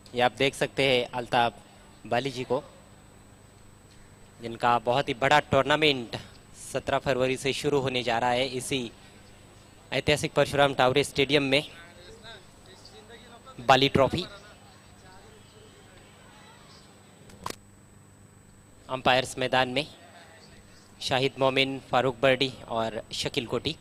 ये आप देख सकते हैं अल्ताफ बाली जी को, जिनका बहुत ही बड़ा टूर्नामेंट 17 फरवरी से शुरू होने जा रहा है इसी ऐतिहासिक परशुराम टावरे स्टेडियम में। बाली ट्रॉफी। अंपायर्स मैदान में शाहिद मोमिन, फारूक बर्डी और शकील कोटी।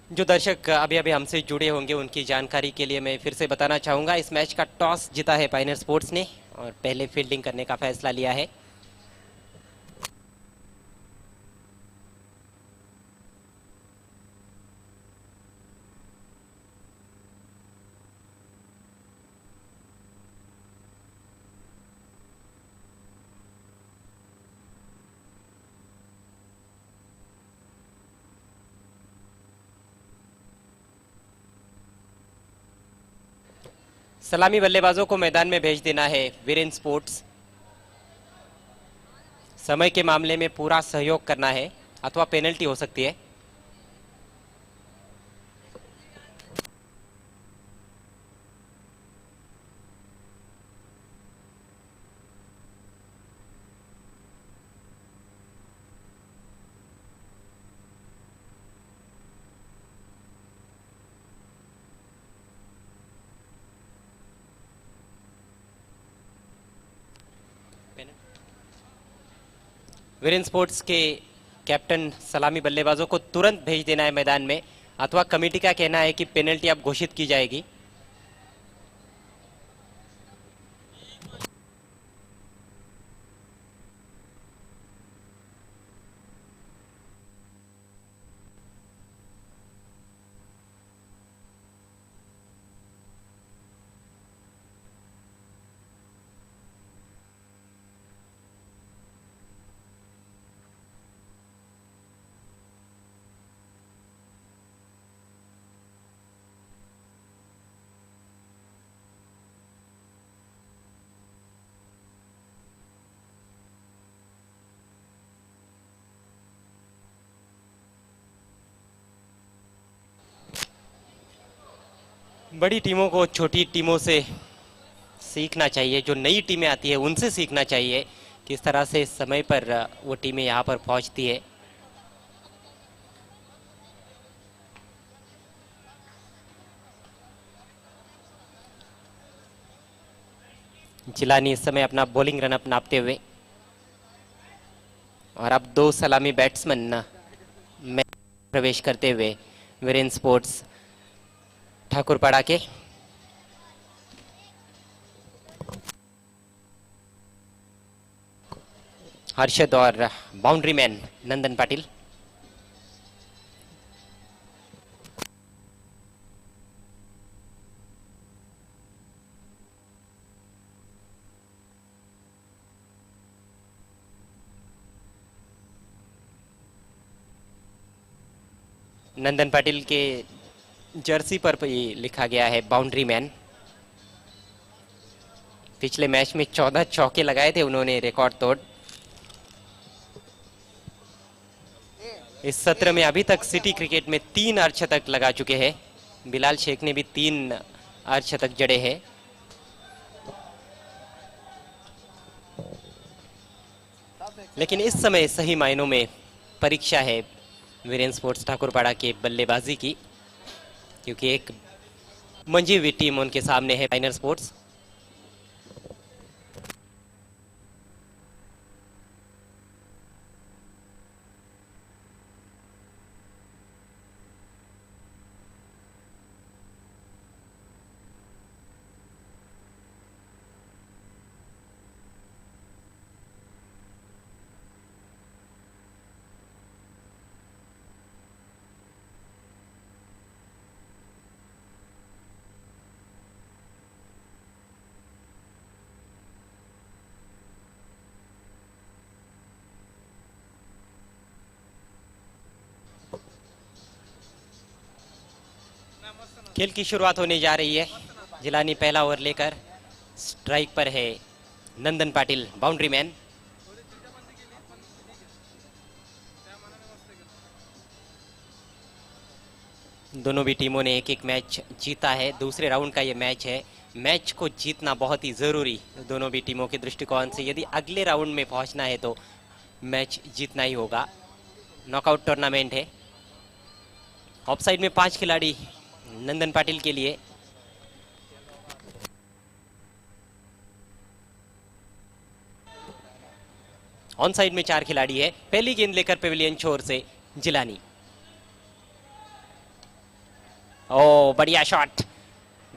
जो दर्शक अभी अभी हमसे जुड़े होंगे उनकी जानकारी के लिए मैं फिर से बताना चाहूँगा, इस मैच का टॉस जीता है पायनियर स्पोर्ट्स ने और पहले फील्डिंग करने का फैसला लिया है। सलामी बल्लेबाजों को मैदान में भेज देना है वीरेंद्र स्पोर्ट्स। समय के मामले में पूरा सहयोग करना है अथवा पेनल्टी हो सकती है। वीरेंद्र स्पोर्ट्स के कैप्टन सलामी बल्लेबाजों को तुरंत भेज देना है मैदान में, अथवा कमेटी का कहना है कि पेनल्टी अब घोषित की जाएगी। बड़ी टीमों को छोटी टीमों से सीखना चाहिए, जो नई टीमें आती है उनसे सीखना चाहिए किस तरह से समय पर वो टीमें यहाँ पर पहुँचती है। जिलानी इस समय अपना बॉलिंग रनअप नापते हुए, और अब दो सलामी बैट्समैन में प्रवेश करते हुए वीरेंद्र स्पोर्ट्स ठाकुरपाड़ा के। हर्षद और बाउंड्री मैन नंदन पाटिल। नंदन पाटिल के जर्सी पर भी लिखा गया है बाउंड्री मैन। पिछले मैच में 14 चौके लगाए थे उन्होंने, रिकॉर्ड तोड़। इस सत्र में अभी तक सिटी क्रिकेट में 3 अर्धशतक लगा चुके हैं। बिलाल शेख ने भी 3 अर्धशतक जड़े हैं। लेकिन इस समय सही मायनों में परीक्षा है वीरेंद्र स्पोर्ट्स ठाकुरपाड़ा के बल्लेबाजी की, क्योंकि एक मंजी हुई टीम उनके सामने है पायनियर स्पोर्ट्स। खेल की शुरुआत होने जा रही है। जिलानी पहला ओवर लेकर स्ट्राइक पर है नंदन पाटिल, बाउंड्री मैन। दोनों भी टीमों ने एक एक मैच जीता है। दूसरे राउंड का ये मैच है। मैच को जीतना बहुत ही ज़रूरी दोनों भी टीमों के दृष्टिकोण से। यदि अगले राउंड में पहुंचना है तो मैच जीतना ही होगा। नॉकआउट टूर्नामेंट है। ऑफसाइड में 5 खिलाड़ी नंदन पाटिल के लिए। ऑन साइड में 4 खिलाड़ी है। पहली गेंद लेकर पेविलियन छोर से जिलानी। ओ बढ़िया शॉट,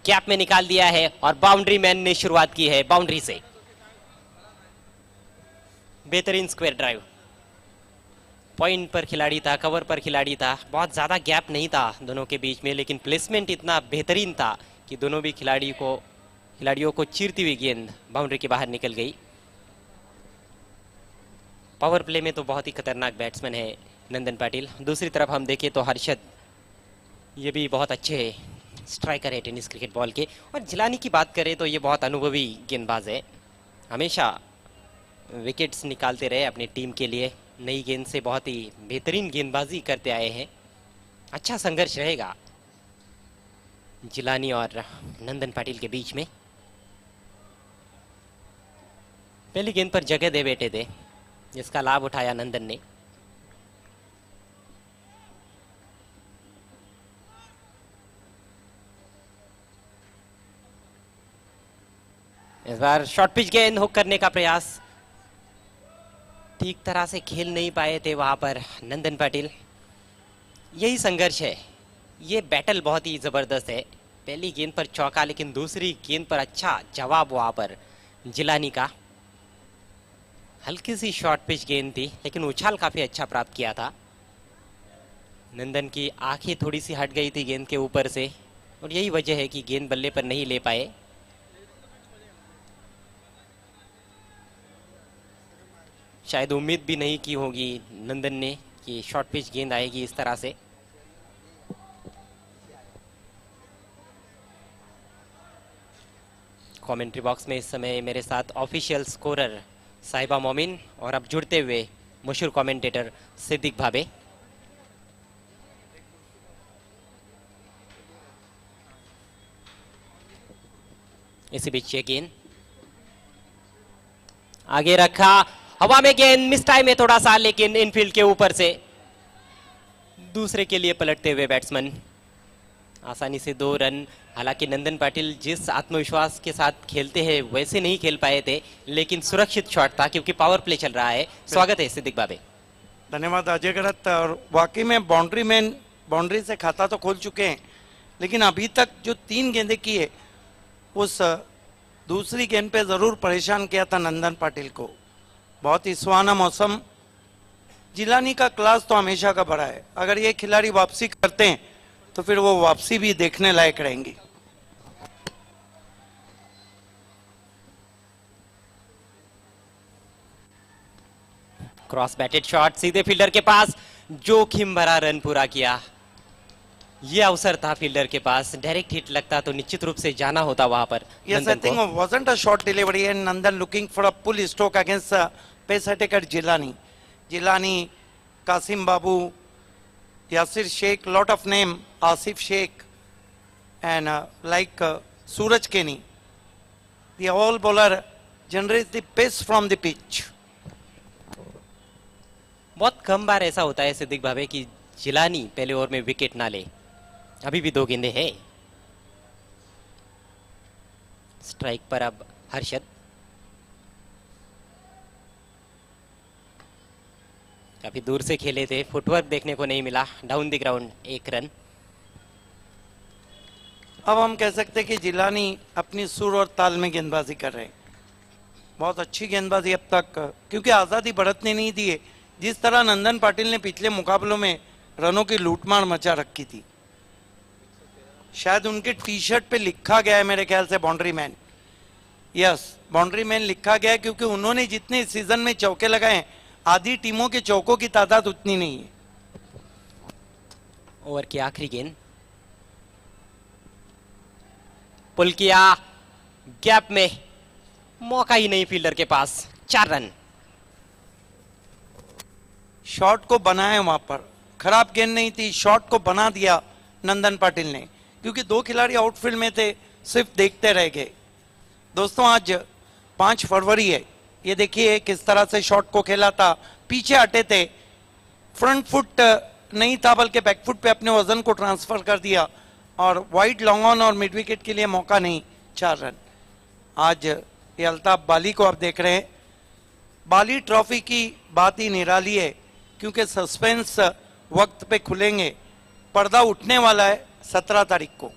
गैप में निकाल दिया है और बाउंड्री मैन ने शुरुआत की है बाउंड्री से। बेहतरीन स्क्वायर ड्राइव। पॉइंट पर खिलाड़ी था, कवर पर खिलाड़ी था, बहुत ज्यादा गैप नहीं था दोनों के बीच में, लेकिन प्लेसमेंट इतना बेहतरीन था कि दोनों भी खिलाड़ियों को चीरती हुई गेंद बाउंड्री के बाहर निकल गई। पावर प्ले में तो बहुत ही खतरनाक बैट्समैन है नंदन पाटिल। दूसरी तरफ हम देखें तो हर्षद, ये भी बहुत अच्छे स्ट्राइकर है टेनिस क्रिकेट बॉल के। और जिलानी की बात करें तो ये बहुत अनुभवी गेंदबाज है, हमेशा विकेट्स निकालते रहे अपनी टीम के लिए। नई गेंद से बहुत ही बेहतरीन गेंदबाजी करते आए हैं। अच्छा संघर्ष रहेगा जिलानी और नंदन पाटिल के बीच में। पहली गेंद पर जगह दे बैठे थे, जिसका लाभ उठाया नंदन ने। इस बार शॉर्ट पिच गेंद हुक करने का प्रयास, ठीक तरह से खेल नहीं पाए थे वहां पर नंदन पाटिल। यही संघर्ष है, ये बैटल बहुत ही जबरदस्त है। पहली गेंद पर चौका, लेकिन दूसरी गेंद पर अच्छा जवाब वहां पर जिलानी का। हल्की सी शॉर्ट पिच गेंद थी, लेकिन उछाल काफी अच्छा प्राप्त किया था। नंदन की आंखें थोड़ी सी हट गई थी गेंद के ऊपर से, और यही वजह है कि गेंद बल्ले पर नहीं ले पाए। शायद उम्मीद भी नहीं की होगी नंदन ने कि शॉर्ट पिच गेंद आएगी इस तरह से। कमेंट्री बॉक्स में इस समय मेरे साथ ऑफिशियल स्कोरर साहिबा मोमिन और अब जुड़ते हुए मशहूर कमेंटेटर सिद्दीक भाबे। इसी बीच ये गेंद आगे रखा, हवा में गेंद मिस टाइम है थोड़ा सा, लेकिन इनफील्ड के ऊपर से दूसरे के लिए पलटते हुए बैट्समैन आसानी से 2 रन। हालांकि नंदन पाटिल जिस आत्मविश्वास के साथ खेलते हैं वैसे नहीं खेल पाए थे, लेकिन सुरक्षित शॉट था क्योंकि पावर प्ले चल रहा है। स्वागत है सिद्दीक भाबे। धन्यवाद अजय गरत। और वाकई में बाउंड्री मैन बाउंड्री से खाता तो खोल चुके हैं, लेकिन अभी तक जो 3 गेंदें की है उस दूसरी गेंद पे जरूर परेशान किया था नंदन पाटिल को। बहुत ही सुहाना मौसम। जिलानी का क्लास तो हमेशा का बड़ा है, अगर ये खिलाड़ी वापसी करते हैं तो फिर वो वापसी भी देखने लायक रहेंगी। क्रॉस बैटेड शॉट सीधे फील्डर के पास, जोखिम भरा रन पूरा किया। ये अवसर था फील्डर के पास, डायरेक्ट हिट लगता तो निश्चित रूप से जाना होता वहां पर। Yes, I think it wasn't a short delivery and Nandan looking for a pull stroke against pace attacker Jilani. Jilani, Kasim Babu, Yasir Sheikh, lot of name, Asif Sheikh, and Suraj Keni. The all bowler generates the pace from the pitch. बहुत कम बार ऐसा होता है सिद्दीक भावे कि जिलानी पहले over में wicket ना ले। अभी भी 2 गेंदें हैं। स्ट्राइक पर अब हर्षद, काफी दूर से खेले थे, फुटवर्क देखने को नहीं मिला। Down the ground 1 run. अब हम कह सकते हैं कि जिलानी अपनी सुर और ताल में गेंदबाजी कर रहे हैं। बहुत अच्छी गेंदबाजी अब तक, क्योंकि आजादी बढ़तने नहीं दिए। जिस तरह नंदन पाटिल ने पिछले मुकाबलों में रनों की लूटमार मचा रखी थी, शायद उनके टी शर्ट पे लिखा गया है मेरे ख्याल से boundary man. Yes, boundary man लिखा गया है, क्योंकि उन्होंने जितने सीजन में चौके लगाए, आधी टीमों के चौकों की तादाद उतनी नहीं है। ओवर की आखिरी गेंद पुल किया, गैप में, मौका ही नहीं फील्डर के पास। 4 रन। शॉट को बनाए वहां पर, खराब गेंद नहीं थी, शॉट को बना दिया नंदन पाटिल ने, क्योंकि दो खिलाड़ी आउटफील्ड में थे, सिर्फ देखते रह गए। दोस्तों आज 5 फरवरी है, ये देखिए किस तरह से शॉट को खेला था, पीछे हटे थे, फ्रंट फुट नहीं था बल्कि बैक फुट पे अपने वजन को ट्रांसफर कर दिया और वाइड लॉन्ग ऑन और मिड विकेट के लिए मौका नहीं, 4 रन। आज ये अल्ताफ बाली को आप देख रहे हैं। बाली ट्रॉफी की बात ही निराली है, क्योंकि सस्पेंस वक्त पे खुलेंगे, पर्दा उठने वाला है 17 तारीख को।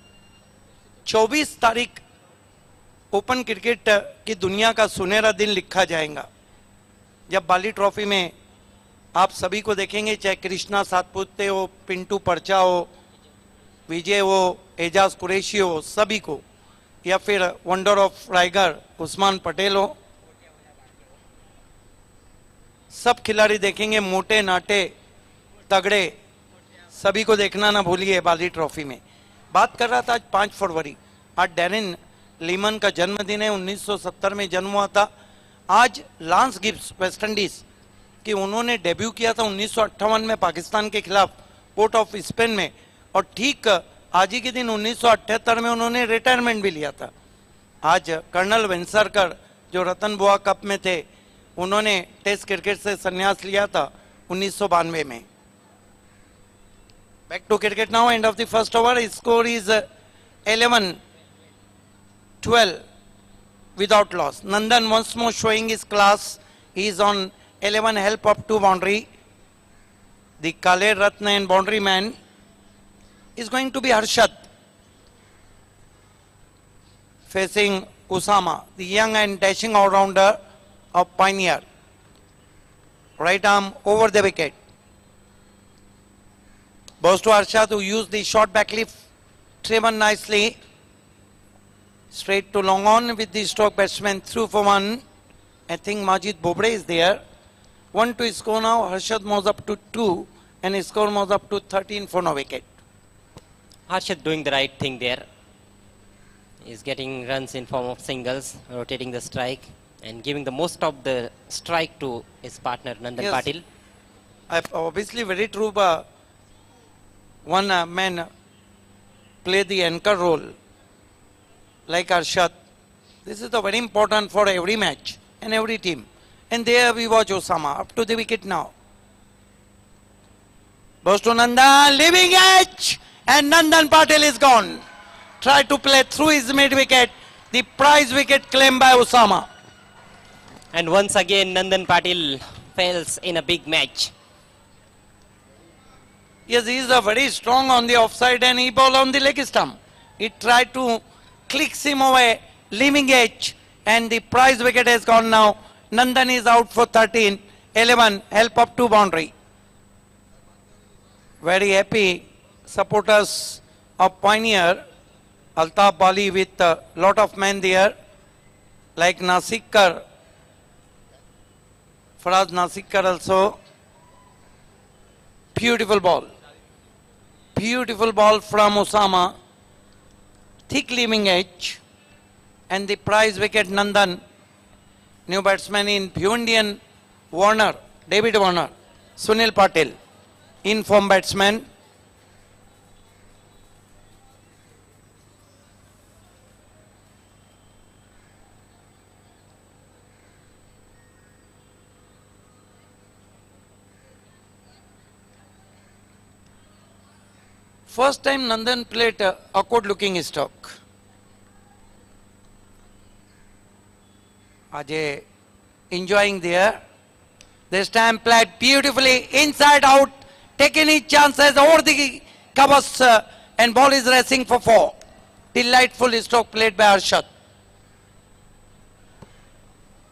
24 तारीख ओपन क्रिकेट की दुनिया का सुनहरा दिन लिखा जाएगा, जब बाली ट्रॉफी में आप सभी को देखेंगे, चाहे कृष्णा सातपुते हो, पिंटू परचा हो, विजय हो, एजाज कुरैशी हो, सभी को, या फिर wonder of rigor Usman Patel हो, सब खिलाड़ी देखेंगे, मोटे नाटे तगड़े, सभी को देखना ना भूलिए बाली ट्रॉफी में। बात कर रहा था आज 5 फरवरी, आज डैरेन लीमन का जन्मदिन है, 1970 में जन्म हुआ था। आज लांस गिब्स वेस्ट इंडीज कि उन्होंने डेब्यू किया था 1958 में पाकिस्तान के खिलाफ पोर्ट ऑफ स्पेन में, और ठीक आज ही के दिन 1978 में उन्होंने रिटायरमेंट भी लिया था। आज कर्नल वेंसरकर जो रतन बुआ कप में थे, उन्होंने टेस्ट क्रिकेट से संन्यास लिया था 1992 में। Back to cricket now, end of the first over, score is 11-12 without loss. Nandan once more showing his class. He is on 11 help up to boundary. The Kale Ratna and boundary man is going to be Harshad facing Usama, the young and dashing all-rounder of Pioneer. Right arm over the wicket. Goes to Harshad, who used the short back lift, driven nicely. Straight to long on with the stroke batsman through for 1. I think Majid Bobre is there. 1 to score now. Harshad moves up to 2 and his score moves up to 13 for no wicket. Harshad doing the right thing there. He's getting runs in form of singles, rotating the strike and giving the most of the strike to his partner Nandan Yes. Patil. Obviously very true. One man play the anchor role like Harshad. This is the very important for every match and every team. And there we watch Osama up to the wicket now. Goes to Nandan, leaving edge, and Nandan Patil is gone. Try to play through his mid wicket. The prize wicket claimed by Osama. And once again Nandan Patil fails in a big match. Yes, he is a very strong on the offside and he ball on the leg stump. He tried to clicks him away, leaving edge, and the prize wicket has gone now. Nandan is out for 13, 11, help up to boundary. Very happy supporters of Pioneer. Altaf Bali with a lot of men there, like Nasikkar, Faraz Nasikkar also. Beautiful ball. Beautiful ball from Osama. Thick leaving edge, and the prize wicket Nandan, new batsman in Bhundian Warner, David Warner, Sunil Patil, in form batsman. First time Nandan played awkward looking stroke. Ajay enjoying there. This time played beautifully inside out, taking his chances over the covers and ball is racing for 4. Delightful stroke played by Harshad.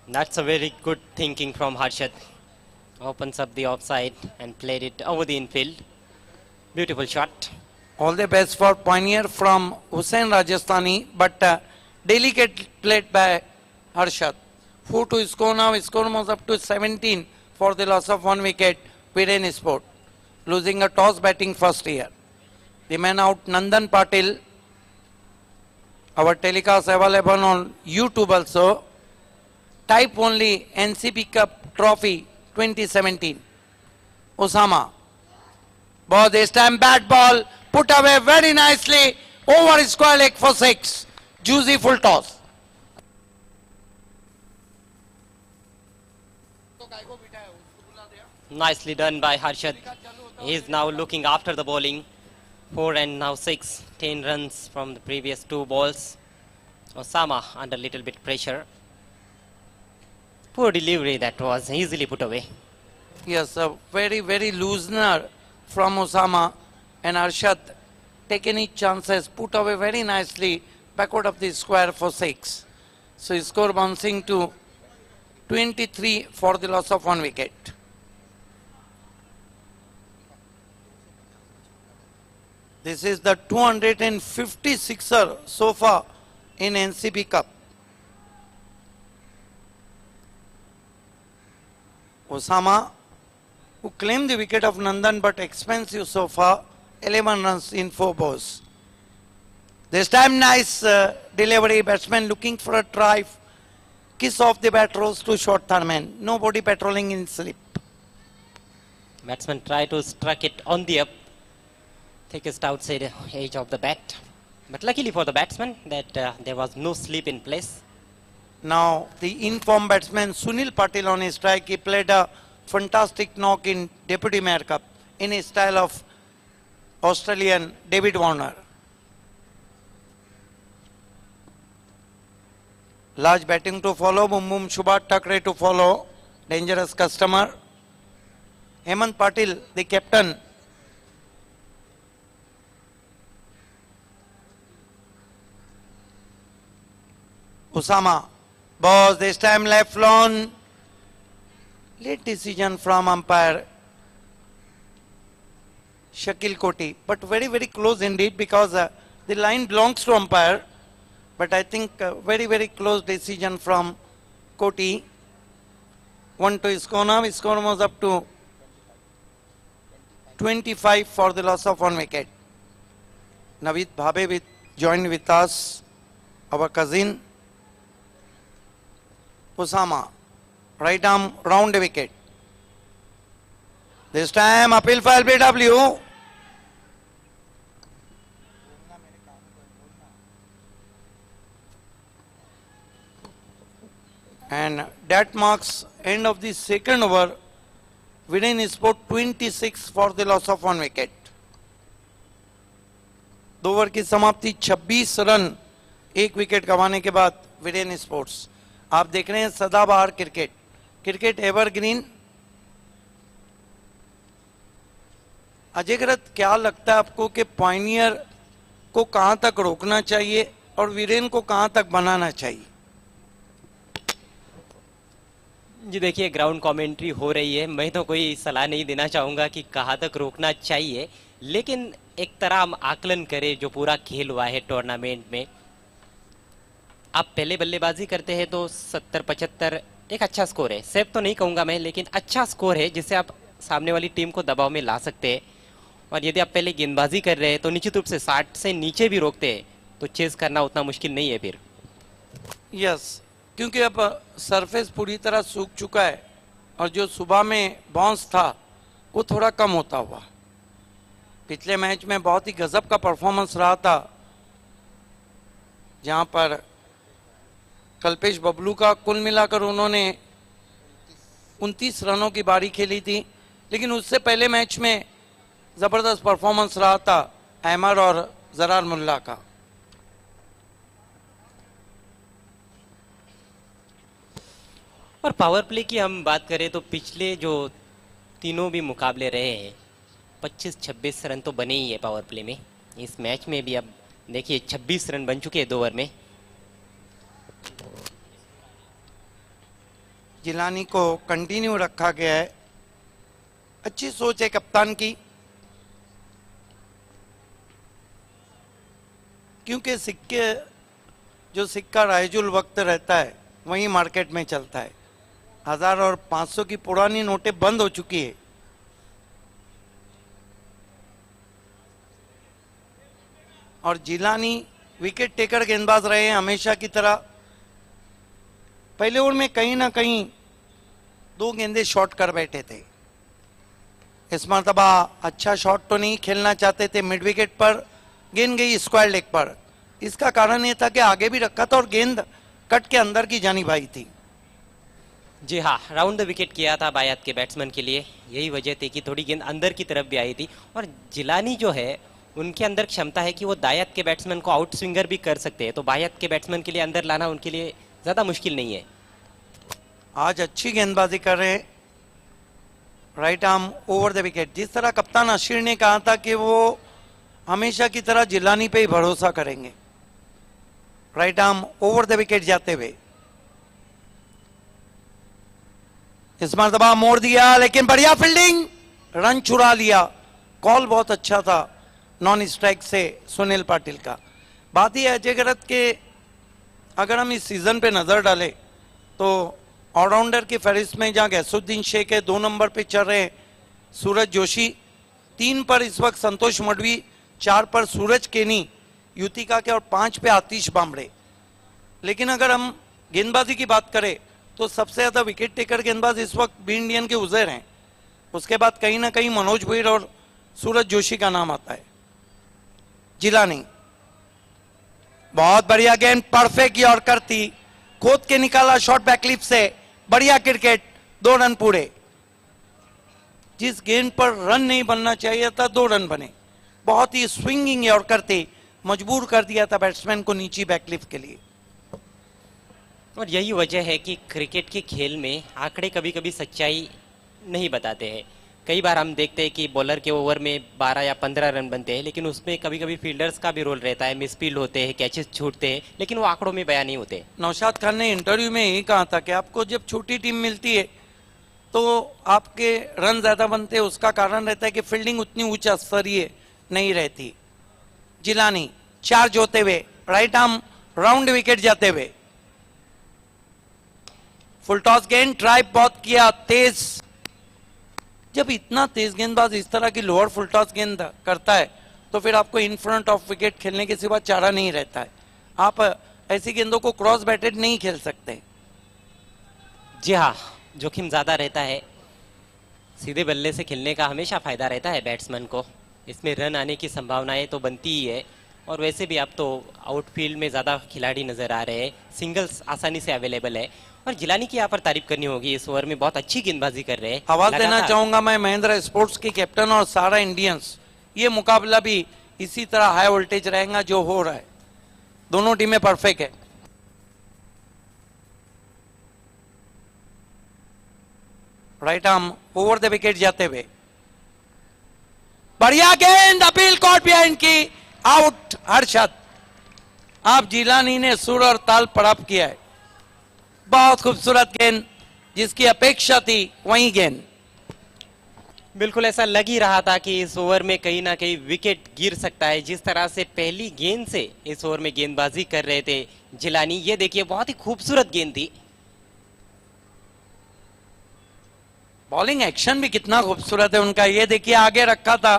That's a very good thinking from Harshad. Opens up the offside and played it over the infield. Beautiful shot. All the best for Pioneer from Hussain Rajasthani, but delicate played by Harshad. 4 to score now, score moves up to 17 for the loss of 1 wicket. Viren Sport losing a toss batting first here. The man out Nandan Patil. Our telecast available on YouTube also. Type only NCP Cup Trophy 2017. Osama. Ball this time, bad ball put away very nicely over square leg for 6. Juicy full toss. Nicely done by Harshad. He is now looking after the bowling. 4 and now 6. 10 runs from the previous 2 balls. Osama under little bit pressure. Poor delivery that was, easily put away. Yes, a very, very loosener from Osama, and Arshad take any chances, put away very nicely backward of the square for 6. So his score bouncing to 23 for the loss of 1 wicket. This is the 256er so far in NCB Cup. Osama, who claimed the wicket of Nandan but expensive so far, 11 runs in 4 balls. This time nice delivery, batsman looking for a try. Kiss off the bat, rose to short third man. Nobody patrolling in slip. Batsman tried to struck it on the up, thickest outside edge of the bat. But luckily for the batsman that there was no slip in place. Now the informed batsman Sunil Patil on his strike. He played a fantastic knock in Deputy Mayor Cup in his style of Australian David Warner. Large batting to follow. Boom boom Subhat Thakre to follow. Dangerous customer. Hemant Patil, the captain. Osama. Boss, this time left lawn. Late decision from umpire Shakil Koti. But very, very close indeed, because the line belongs to umpire. But I think very, very close decision from Koti. 1 to Iskona. Iskona was up to 25 for the loss of 1 wicket. Naveed Bhabe joined with us, our cousin. Osama, right arm round the wicket. This time appeal for LBW. And that marks end of the second over. Viren Sport 26 for the loss of 1 wicket. 2 over की समाप्ति 26 run 1 wicket गंवाने के बाद Viren sports. आप देख रहे हैं सदाबहार क्रिकेट, क्रिकेट एवरग्रीन. अजय गरत, क्या लगता है आपको कि पायनियर को कहां तक रोकना चाहिए और वीरेन को कहां तक बनाना चाहिए? जी देखिए, ग्राउंड कमेंट्री हो रही है. मैं तो कोई सलाह नहीं देना चाहूँगा कि कहाँ तक रोकना चाहिए, लेकिन एक तरह हम आकलन करें जो पूरा खेल हुआ है टूर्नामेंट में. आप पहले बल्लेबाजी करते हैं तो 70-75 एक अच्छा स्कोर है. सेफ तो नहीं कहूँगा मैं, लेकिन अच्छा स्कोर है जिससे आप सामने वाली टीम को दबाव में ला सकते हैं. और यदि आप पहले गेंदबाजी कर रहे हैं तो निश्चित रूप से 60 से नीचे भी रोकते हैं तो चेस करना उतना मुश्किल नहीं है फिर. यस, क्योंकि अब सरफेस पूरी तरह सूख चुका है और जो सुबह में बाउंस था वो थोड़ा कम होता हुआ. पिछले मैच में बहुत ही गजब का परफॉर्मेंस रहा था, जहां पर कल्पेश बबलू का कुल मिलाकर उन्होंने 29 रनों की बारी खेली थी. लेकिन उससे पहले मैच में जबरदस्त परफॉर्मेंस रहा था अहमद और जरार मुल्ला का. और पावर प्ले की हम बात करें तो पिछले जो तीनों भी मुकाबले रहे हैं 25-26 रन तो बने ही है पावर प्ले में. इस मैच में भी अब देखिए 26 रन बन चुके हैं 2 ओवर में. जिलानी को कंटिन्यू रखा गया है. अच्छी सोच है कप्तान की, क्योंकि सिक्के जो सिक्का राइजुल वक्त रहता है वही मार्केट में चलता है. 1000 और 500 की पुरानी नोटें बंद हो चुकी है. और जिलानी विकेट टेकर गेंदबाज रहे हैं हमेशा की तरह. पहले ओवर में कहीं ना कहीं 2 गेंदे शॉर्ट कर बैठे थे. इस मरतबा अच्छा शॉट तो नहीं खेलना चाहते थे, मिड विकेट पर गेंद गई स्क्वायर लेग पर। इसका कारण ये था कि आगे भी रखा था और गेंद कट के अंदर की जानिब आई थी। जी हाँ, राउंड द विकेट किया था बायात के बैट्समैन के लिए, यही वजह थी कि थोड़ी गेंद अंदर की तरफ भी आई थी। और जिलानी जो है उनके अंदर क्षमता है कि वो दायात के बैट्समैन को आउट स्विंगर भी कर सकते हैं, तो बायात के बैट्समैन के लिए अंदर लाना उनके लिए ज़्यादा मुश्किल नहीं है। आज अच्छी गेंदबाजी कर रहे हैं, right arm over the wicket. जिस तरह कप्तान अशीर ने कहा था कि वो हमेशा की तरह जिलानी पे ही भरोसा करेंगे, right arm over the wicket जाते हुए। इस मरतबा मोड़ दिया, लेकिन बढ़िया फील्डिंग, रन चुरा लिया। कॉल बहुत अच्छा था नॉन स्ट्राइक से सुनील पाटिल का। बात यह है अजय गरत के अगर हम इस सीजन पे नजर डालें तो ऑलराउंडर की फहरिस्त में जहां गैसुद्दीन शेख है 2 नंबर पे चल रहे हैं सूरज जोशी, 3 पर इस वक्त संतोष मडवी, 4 पर सूरज केनी युतिका के और 5 पे आतिश बामड़े। लेकिन अगर हम गेंदबाजी की बात करें तो सबसे ज्यादा विकेट टेकर गेंदबाज इस वक्त बी इंडियन के उजैर हैं, उसके बाद कहीं ना कहीं मनोज भुईर और सूरज जोशी का नाम आता है। जिलानी बहुत बढ़िया गेंद, परफेक्ट यॉर्कर थी, खोद के निकाला शॉट बैकलिप से, बढ़िया क्रिकेट, 2 रन पूरे। जिस गेंद पर रन नहीं बनना चाहिए था 2 रन बने। बहुत ही स्विंगिंग यॉर्कर थी, मजबूर कर दिया था बैट्समैन को नीची बैकलिप के लिए। और यही वजह है कि क्रिकेट के खेल में आंकड़े कभी कभी सच्चाई नहीं बताते हैं। कई बार हम देखते हैं कि बॉलर के ओवर में 12 या 15 रन बनते हैं, लेकिन उसमें कभी कभी फील्डर्स का भी रोल रहता है, मिसफील्ड होते हैं, कैचेस छूटते हैं, लेकिन वो आंकड़ों में बयान नहीं होते। नौशाद खान ने इंटरव्यू में यही कहा था कि आपको जब छोटी टीम मिलती है तो आपके रन ज्यादा बनते हैं, उसका कारण रहता है कि फील्डिंग उतनी उच्च स्तरीय नहीं रहती। जिलानी चार्ज होते हुए, राइट आर्म राउंड विकेट जाते हुए, फुल टॉस गेंद, ड्राइव बहुत किया तेज। जब इतना तेज गेंदबाज इस तरह की लोअर फुल टॉस गेंद करता है तो फिर आपको इन फ्रंट ऑफ विकेट खेलने के सिवा चारा नहीं रहता है। आप ऐसी गेंदों को क्रॉस बैटेड नहीं खेल सकते। जी हाँ, जोखिम ज़्यादा रहता है, सीधे बल्ले से खेलने का हमेशा फ़ायदा रहता है बैट्समैन को, इसमें रन आने की संभावनाएं तो बनती ही है। और वैसे भी अब तो आउटफील्ड में ज़्यादा खिलाड़ी नज़र आ रहे हैं, सिंगल्स आसानी से अवेलेबल है। और जिलानी की यहाँ पर तारीफ करनी होगी, इस ओवर में बहुत अच्छी गेंदबाजी कर रहे हैं। आवाज देना चाहूंगा मैं महिंद्रा स्पोर्ट्स की कैप्टन और सारा इंडियंस, ये मुकाबला भी इसी तरह हाई वोल्टेज रहेगा जो हो रहा है। दोनों टीमें परफेक्ट है। Right arm over the wicket जाते हुए, बढ़िया गेंद, अपील कॉर्ट बिहाइंड की, आउट। हर्षद, आप जिलानी ने सुर और ताल पड़ाप किया है। बहुत खूबसूरत गेंद, जिसकी अपेक्षा थी वही गेंद। बिल्कुल ऐसा लग ही रहा था कि इस ओवर में कहीं ना कहीं विकेट गिर सकता है। जिस तरह से पहली गेंद से इस ओवर में गेंदबाजी कर रहे थे जिलानी, ये देखिए बहुत ही खूबसूरत गेंद थी। बॉलिंग एक्शन भी कितना खूबसूरत है उनका, ये देखिए आगे रखा था,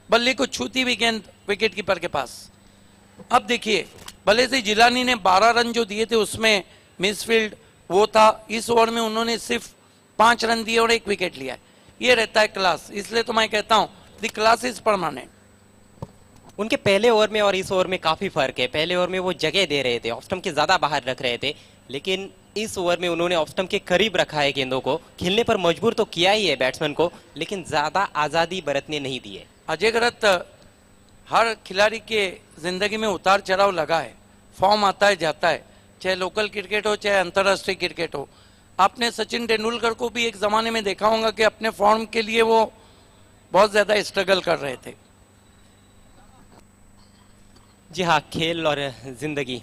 बल्ले को छूती हुई गेंद विकेट कीपर के पास। अब देखिए भले से जिलानी ने 12 रन जो दिए थे उसमें मिसफील्ड वो था, इस ओवर में उन्होंने सिर्फ 5 रन दिए और 1 विकेट लिया है। ये रहता है क्लास, इसलिए तो मैं कहता हूं द क्लास इज परमानेंट। उनके पहले ओवर में और इस ओवर में काफी फर्क है। पहले ओवर में वो जगह दे रहे थे, ऑफ स्टंप के ज्यादा बाहर रख रहे थे, लेकिन इस ओवर में उन्होंने ऑफ स्टंप के करीब रखा है गेंदों को। खेलने पर मजबूर तो किया ही है बैट्समैन को, लेकिन ज्यादा आजादी बरतने नहीं दी है। अजय गरत, हर खिलाड़ी के जिंदगी में उतार चढ़ाव लगा है, फॉर्म आता है जाता है, चाहे लोकल क्रिकेट हो चाहे अंतर्राष्ट्रीय क्रिकेट हो। आपने सचिन तेंदुलकर को भी एक जमाने में देखा होगा कि अपने फॉर्म के लिए वो बहुत ज्यादा स्ट्रगल कर रहे थे। जी हाँ, खेल और जिंदगी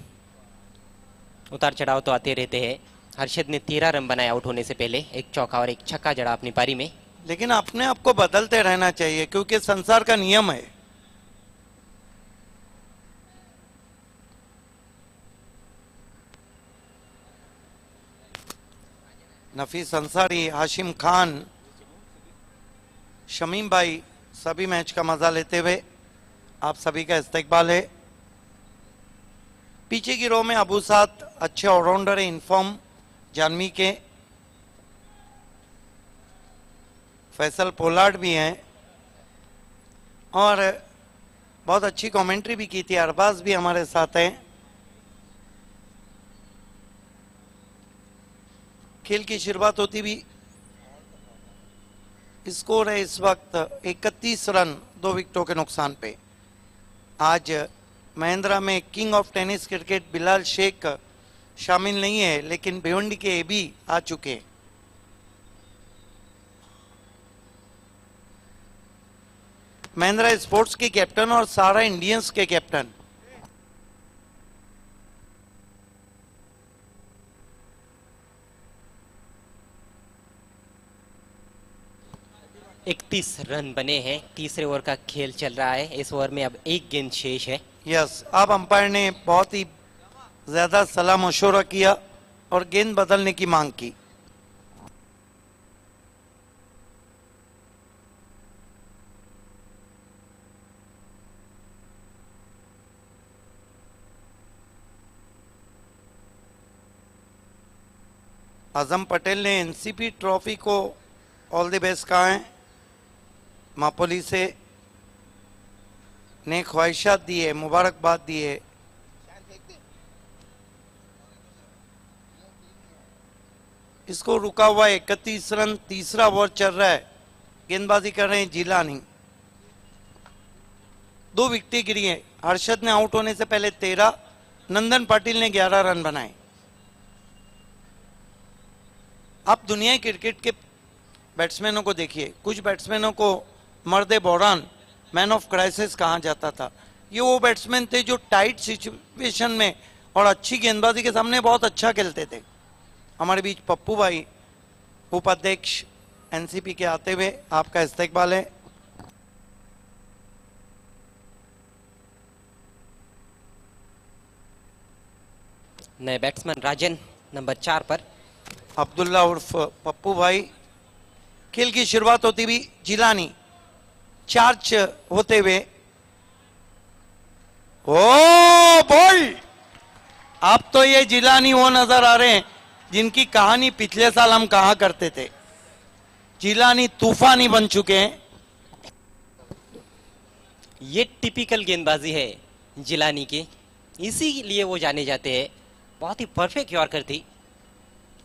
उतार चढ़ाव तो आते रहते हैं। हर्षद ने 13 रन बनाए आउट होने से पहले, 1 चौका और 1 छक्का जड़ा अपनी पारी में। लेकिन अपने आप को बदलते रहना चाहिए क्योंकि संसार का नियम है। नफीस अंसारी, हाशिम खान, शमीम भाई सभी मैच का मजा लेते हुए आप सभी का इस्तकबाल है। पीछे की रो में अबू साद अच्छे ऑलराउंडर है, इनफॉर्म जानवी के। फैसल पोलार्ड भी हैं और बहुत अच्छी कमेंट्री भी की थी। अरबाज भी हमारे साथ हैं। खेल की शुरुआत होती भी स्कोर है इस वक्त 31 रन 2 विकेटों के नुकसान पे। आज महिंद्रा में king of tennis cricket Bilal Shaikh शामिल नहीं है, लेकिन भिवंडी के एबी आ चुके हैं। महिंद्रा स्पोर्ट्स के कैप्टन और सारा इंडियंस के कैप्टन। इकतीस रन बने हैं। तीसरे ओवर का खेल चल रहा है। इस ओवर में अब एक गेंद शेष है। यस, अब अंपायर ने बहुत ही ज्यादा सलाह मशवरा किया और गेंद बदलने की मांग की। आजम पटेल ने एनसीपी ट्रॉफी को ऑल द बेस्ट कहा है। मापोली से ने ख्वाहिशात दी है, मुबारकबाद दी है। इसको रुका हुआ 31 रन, तीसरा ओवर चल रहा है। गेंदबाजी कर रहे हैं जिलानी। 2 विकेटें गिरी हैं। हर्षद ने आउट होने से पहले 13, नंदन पाटिल ने 11 रन बनाए। आप दुनिया क्रिकेट के बैट्समैनों को देखिए। कुछ बैट्समैनों को मर्दे बौरान, मैन ऑफ क्राइसिस कहा जाता था। ये वो बैट्समैन थे जो टाइट सिचुएशन में और अच्छी गेंदबाजी के सामने बहुत अच्छा खेलते थे। हमारे बीच पप्पू भाई उपाध्यक्ष एनसीपी के आते हुए आपका इस्तकबाल है। नए बैट्समैन राजन नंबर 4 पर। अब्दुल्ला उर्फ पप्पू भाई। खेल की शुरुआत होती भी जिलानी चार्ज होते हुए। ओ बॉल! आप तो ये जिलानी वो नजर आ रहे हैं जिनकी कहानी पिछले साल हम कहा करते थे। जिलानी तूफानी बन चुके हैं। ये टिपिकल गेंदबाजी है जिलानी की, इसीलिए वो जाने जाते हैं। बहुत ही परफेक्ट यॉर्कर थी।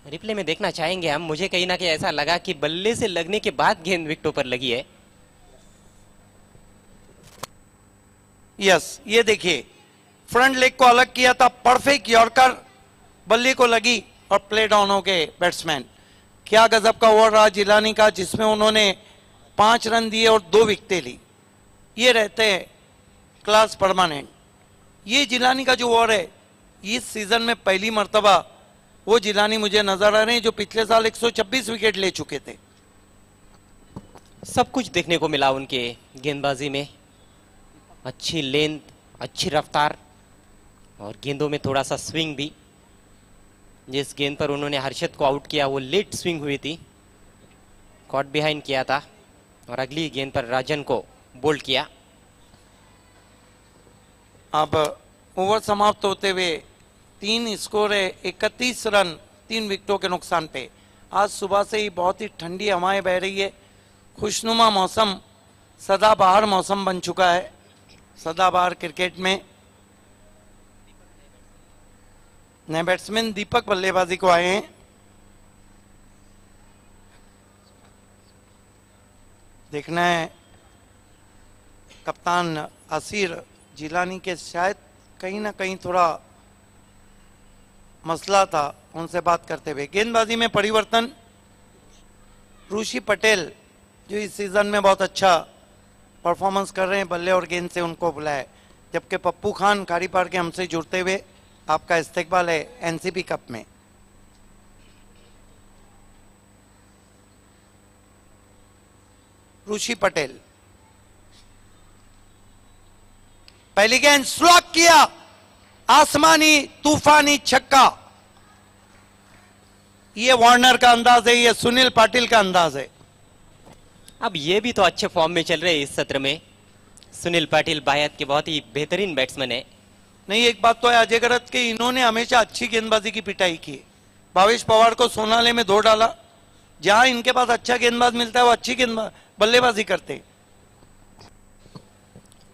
रिप्ले में देखना चाहेंगे हम। मुझे कहीं ना कहीं ऐसा लगा कि बल्ले से लगने के बाद गेंद विकेटों पर लगी है। यस, ये देखिए, फ्रंट लेग को अलग किया था। परफेक्ट यॉर्कर, बल्ले को लगी और प्ले डाउन हो गए बैट्समैन। क्या गजब का ओवर रहा जिलानी का, जिसमें उन्होंने 5 रन दिए और 2 विकेटें ली। ये रहते हैं क्लास परमानेंट। ये जिलानी का जो ओवर है, इस सीजन में पहली मर्तबा वो जिलानी मुझे नजर आ रहे हैं जो पिछले साल 126 विकेट ले चुके थे। सब कुछ देखने को मिला उनके गेंदबाजी में। अच्छी लेंथ, अच्छी रफ्तार और गेंदों में थोड़ा सा स्विंग भी। जिस गेंद पर उन्होंने हर्षद को आउट किया वो लेट स्विंग हुई थी, कॉट बिहाइंड किया था और अगली गेंद पर राजन को बोल्ड किया। अब ओवर समाप्त होते हुए 3 स्कोर है, 31 रन 3 विकेटों के नुकसान पे। आज सुबह से ही बहुत ही ठंडी हवाएं बह रही है। खुशनुमा मौसम, सदाबहार मौसम बन चुका है। सदाबहार क्रिकेट में नए बैट्समैन दीपक बल्लेबाजी को आए हैं। देखना है कप्तान असीर जिलानी के शायद कहीं ना कहीं थोड़ा मसला था, उनसे बात करते हुए। गेंदबाजी में परिवर्तन। ऋषि पटेल जो इस सीजन में बहुत अच्छा परफॉर्मेंस कर रहे हैं, बल्ले और गेंद से उनको बुलाए। जबकि पप्पू खान खारी पार के हमसे जुड़ते हुए आपका इस्तकबाल है एनसीपी कप में। ऋषि पटेल पहली गेंद स्लॉक किया, आसमानी तूफानी छक्का। ये वार्नर का अंदाज है, ये सुनील पाटिल का अंदाज है। अब ये भी तो अच्छे फॉर्म में चल रहे हैं इस सत्र में। सुनील पाटिल बायत के बहुत ही बेहतरीन बैट्समैन है। नहीं, एक बात तो है अजय गरत के, इन्होंने हमेशा अच्छी गेंदबाजी की पिटाई की। भावेश पवार को सोनाले में 2 डाला, जहां इनके पास अच्छा गेंदबाज मिलता है वो अच्छी गेंदबाज बल्लेबाजी करते हैं।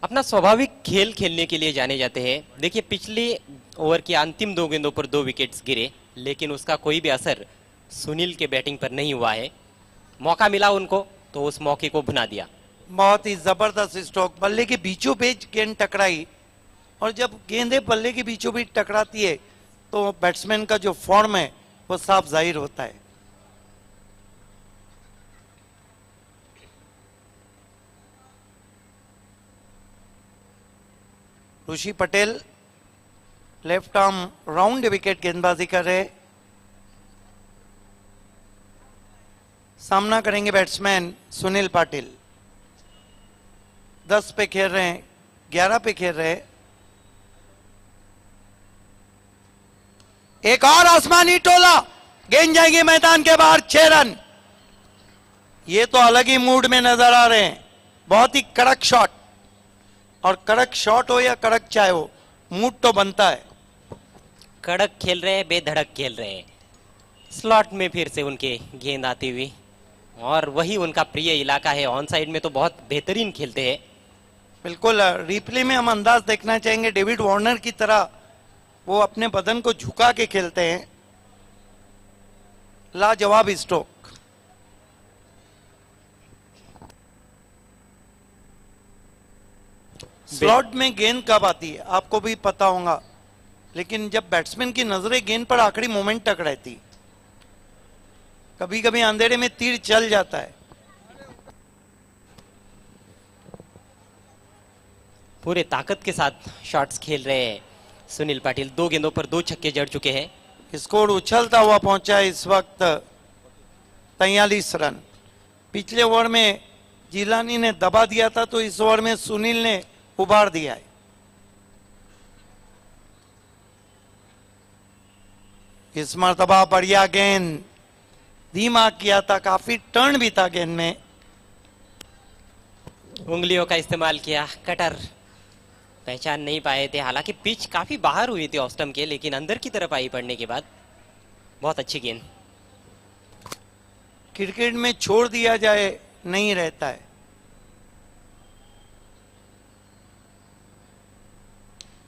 अपना स्वाभाविक खेल खेलने के लिए जाने जाते हैं। देखिए पिछले ओवर की अंतिम 2 गेंदों पर 2 विकेट्स गिरे, लेकिन उसका कोई भी असर सुनील के बैटिंग पर नहीं हुआ है। मौका मिला उनको तो उस मौके को भुना दिया। बहुत ही जबरदस्त स्ट्रोक, बल्ले के बीचों बीच गेंद टकराई, और जब गेंदें बल्ले के बीचों बीच टकराती है तो बैट्समैन का जो फॉर्म है वो साफ जाहिर होता है। Rishi Patel left arm round wicket गेंदबाजी कर रहे, सामना करेंगे बैट्समैन सुनील पाटिल। 10 पे खेल रहे हैं, 11 पे खेल रहे हैं। एक और आसमानी टोला, गेंद जाएगी मैदान के बाहर, 6 रन। ये तो अलग ही मूड में नजर आ रहे हैं, बहुत ही कड़क शॉट, और कड़क शॉट हो या कड़क चाय हो, मूड तो बनता है। कड़क खेल रहे हैं, बेधड़क खेल रहे हैं। स्लॉट में फिर से उनके गेंद आती हुई, और वही उनका प्रिय इलाका है। ऑन साइड में तो बहुत बेहतरीन खेलते हैं। बिल्कुल, रिप्ले में हम अंदाज देखना चाहेंगे, डेविड वार्नर की तरह वो अपने बदन को झुका के खेलते हैं। लाजवाब स्ट्रोक। स्लॉट में गेंद कब आती है आपको भी पता होगा, लेकिन जब बैट्समैन की नजरें गेंद पर आखिरी मोमेंट तक रहती, कभी कभी अंधेरे में तीर चल जाता है। पूरे ताकत के साथ शॉट्स खेल रहे हैं सुनील पाटिल। 2 गेंदों पर 2 छक्के जड़ चुके हैं। स्कोर उछलता हुआ पहुंचा है इस वक्त 43 रन। पिछले ओवर में जिलानी ने दबा दिया था, तो इस ओवर में सुनील ने उबार दिया है। इस मरतबा बढ़िया गेंद, धीमा किया था, काफी टर्न भी था गेंद में। उंगलियों का इस्तेमाल किया, कटर पहचान नहीं पाए थे। हालांकि पिच काफी बाहर हुई थी ऑफ स्टंप के, लेकिन अंदर की तरफ आई पड़ने के बाद। बहुत अच्छी गेंद। क्रिकेट में छोड़ दिया जाए नहीं रहता है।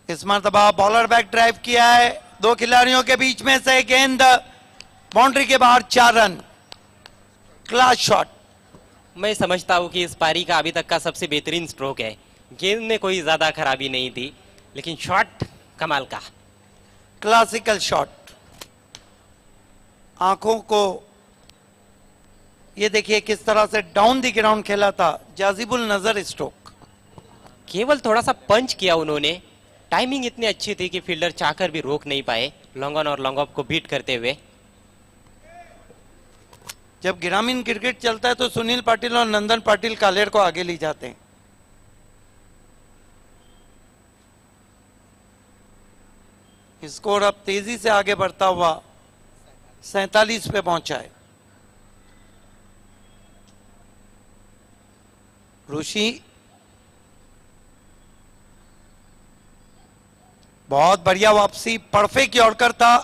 इस मरतबा बॉलर बैक ड्राइव किया है, 2 खिलाड़ियों के बीच में से गेंद बाउंड्री के बाहर, 4 रन। Class shot. मैं समझता हूं कि इस पारी का अभी तक का सबसे बेहतरीन स्ट्रोक है। गेंद में कोई ज्यादा खराबी नहीं थी, लेकिन शॉट कमाल का। Classical shot. आंखों को ये देखिए किस तरह से डाउन द ग्राउंड खेला था, जाजिबुल नजर स्ट्रोक। केवल थोड़ा सा पंच किया उन्होंने। टाइमिंग इतनी अच्छी थी कि फील्डर चाहकर भी रोक नहीं पाए, लॉन्ग ऑन और लॉन्ग ऑफ को बीट करते हुए। जब ग्रामीण क्रिकेट चलता है तो सुनील पाटिल और नंदन पाटिल कालेर को आगे ले जाते हैं। स्कोर अब तेजी से आगे बढ़ता हुआ 47 पे पहुंचा है। ऋषि बहुत बढ़िया वापसी, परफेक्ट यॉर्कर था,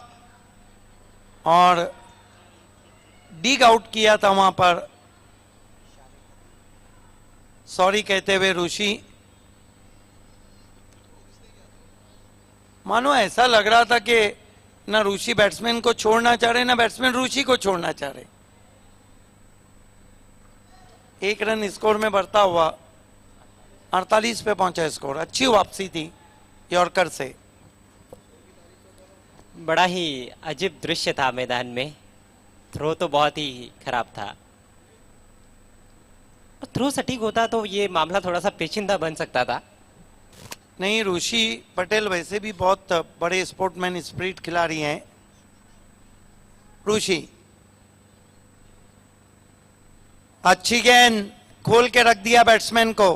और डिग आउट किया था वहां पर, सॉरी कहते हुए ऋषि। मानो ऐसा लग रहा था कि ना ऋषि बैट्समैन को छोड़ना चाह रहे, ना बैट्समैन ऋषि को छोड़ना चाह रहे। 1 रन स्कोर में बढ़ता हुआ 48 पे पहुंचा स्कोर। अच्छी वापसी थी यॉर्कर से। बड़ा ही अजीब दृश्य था मैदान में। थ्रो तो बहुत ही खराब था। थ्रो सटीक होता तो ये मामला थोड़ा सा पेचीदा बन सकता था। नहीं, ऋषि पटेल वैसे भी बहुत बड़े स्पोर्टमैन स्पिरिट खिलाड़ी हैं। ऋषि अच्छी गेंद, खोल के रख दिया बैट्समैन को।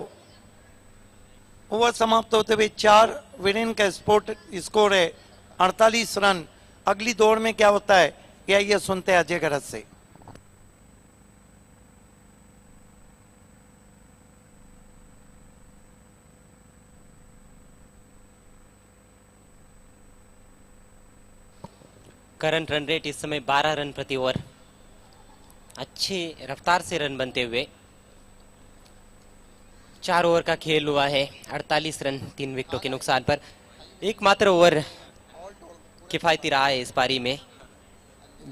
ओवर समाप्त होते हुए 4 विरेन का स्कोर है 48 रन। अगली दौड़ में क्या होता है ये सुनते हैं अजय गरज से। करंट रन रेट इस समय 12 रन प्रति ओवर। अच्छे रफ्तार से रन बनते हुए 4 ओवर का खेल हुआ है, 48 रन 3 विकेटों के नुकसान पर। एकमात्र ओवर किफायती रहा है इस पारी में,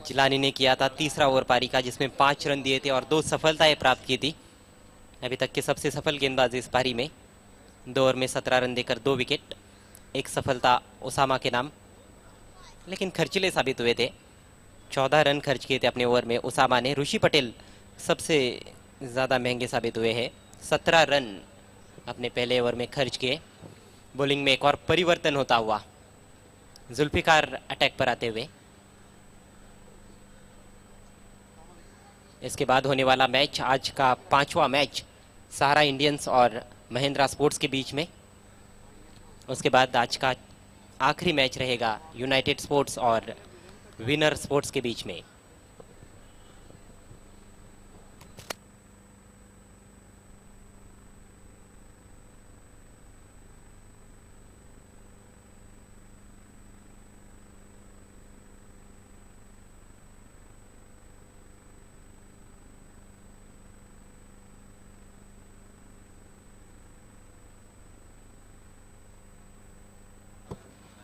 जिलानी ने किया था तीसरा ओवर पारी का, जिसमें 5 रन दिए थे और 2 सफलताएं प्राप्त की थी। अभी तक के सबसे सफल गेंदबाज इस पारी में, 2 ओवर में 17 रन देकर 2 विकेट, एक सफलता ओसामा के नाम, लेकिन खर्चीले साबित हुए थे। 14 रन खर्च किए थे अपने ओवर में ओसामा ने। ऋषि पटेल सबसे ज़्यादा महंगे साबित हुए हैं, 17 रन अपने पहले ओवर में खर्च किए। बॉलिंग में एक और परिवर्तन होता हुआ जुल्फिकार अटैक पर आते हुए। इसके बाद होने वाला मैच, आज का 5वां मैच सहारा इंडियंस और महिंद्रा स्पोर्ट्स के बीच में। उसके बाद आज का आखिरी मैच रहेगा यूनाइटेड स्पोर्ट्स और विनर स्पोर्ट्स के बीच में।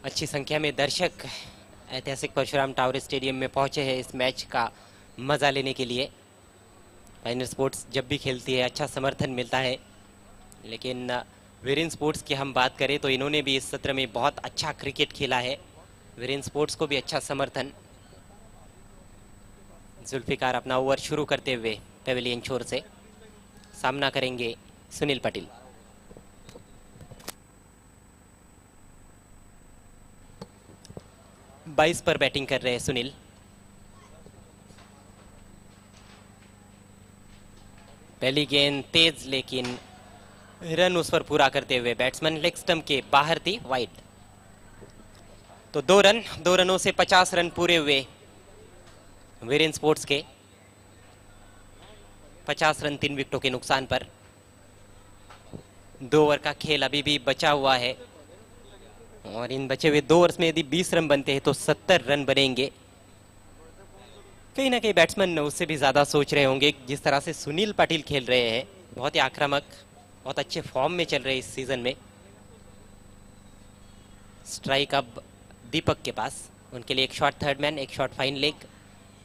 अच्छी संख्या में दर्शक ऐतिहासिक परशुराम टावर स्टेडियम में पहुंचे हैं इस मैच का मजा लेने के लिए। फाइनल स्पोर्ट्स जब भी खेलती है अच्छा समर्थन मिलता है, लेकिन वीरेन स्पोर्ट्स की हम बात करें तो इन्होंने भी इस सत्र में बहुत अच्छा क्रिकेट खेला है। वीरेन स्पोर्ट्स को भी अच्छा समर्थन। जुल्फिकार अपना ओवर शुरू करते हुए पेविलियन छोर से सामना करेंगे सुनील पटेल। बाईस पर बैटिंग कर रहे हैं सुनील। पहली गेंद तेज, लेकिन रन उस पर पूरा करते हुए बैट्समैन लेग स्टंप के बाहर थी, वाइड। तो 2 रनों से 50 रन पूरे हुए वीरेन स्पोर्ट्स के। 50 रन 3 विकेटों के नुकसान पर। 2 ओवर का खेल अभी भी बचा हुआ है और इन बचे हुए 2 ओवर्स में यदि 20 रन बनते हैं तो 70 रन बनेंगे। कहीं ना कहीं बैट्समैन उससे भी ज़्यादा सोच रहे होंगे। जिस तरह से सुनील पाटिल खेल रहे हैं, बहुत ही आक्रामक, बहुत अच्छे फॉर्म में चल रहे हैं इस सीजन में। स्ट्राइक अब दीपक के पास, उनके लिए एक शॉट थर्ड मैन, एक शॉट फाइन लेग,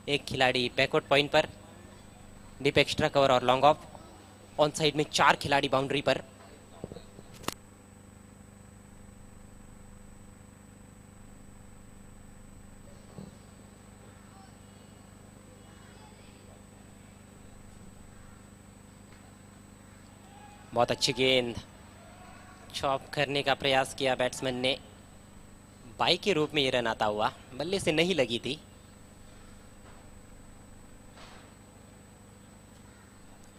एक खिलाड़ी बैकवर्ड पॉइंट पर, डीप एक्स्ट्रा कवर और लॉन्ग ऑफ। ऑन साइड में 4 खिलाड़ी बाउंड्री पर। बहुत अच्छी गेंद, चॉप करने का प्रयास किया बैट्समैन ने। बाई के रूप में ये रन आता हुआ, बल्ले से नहीं लगी थी।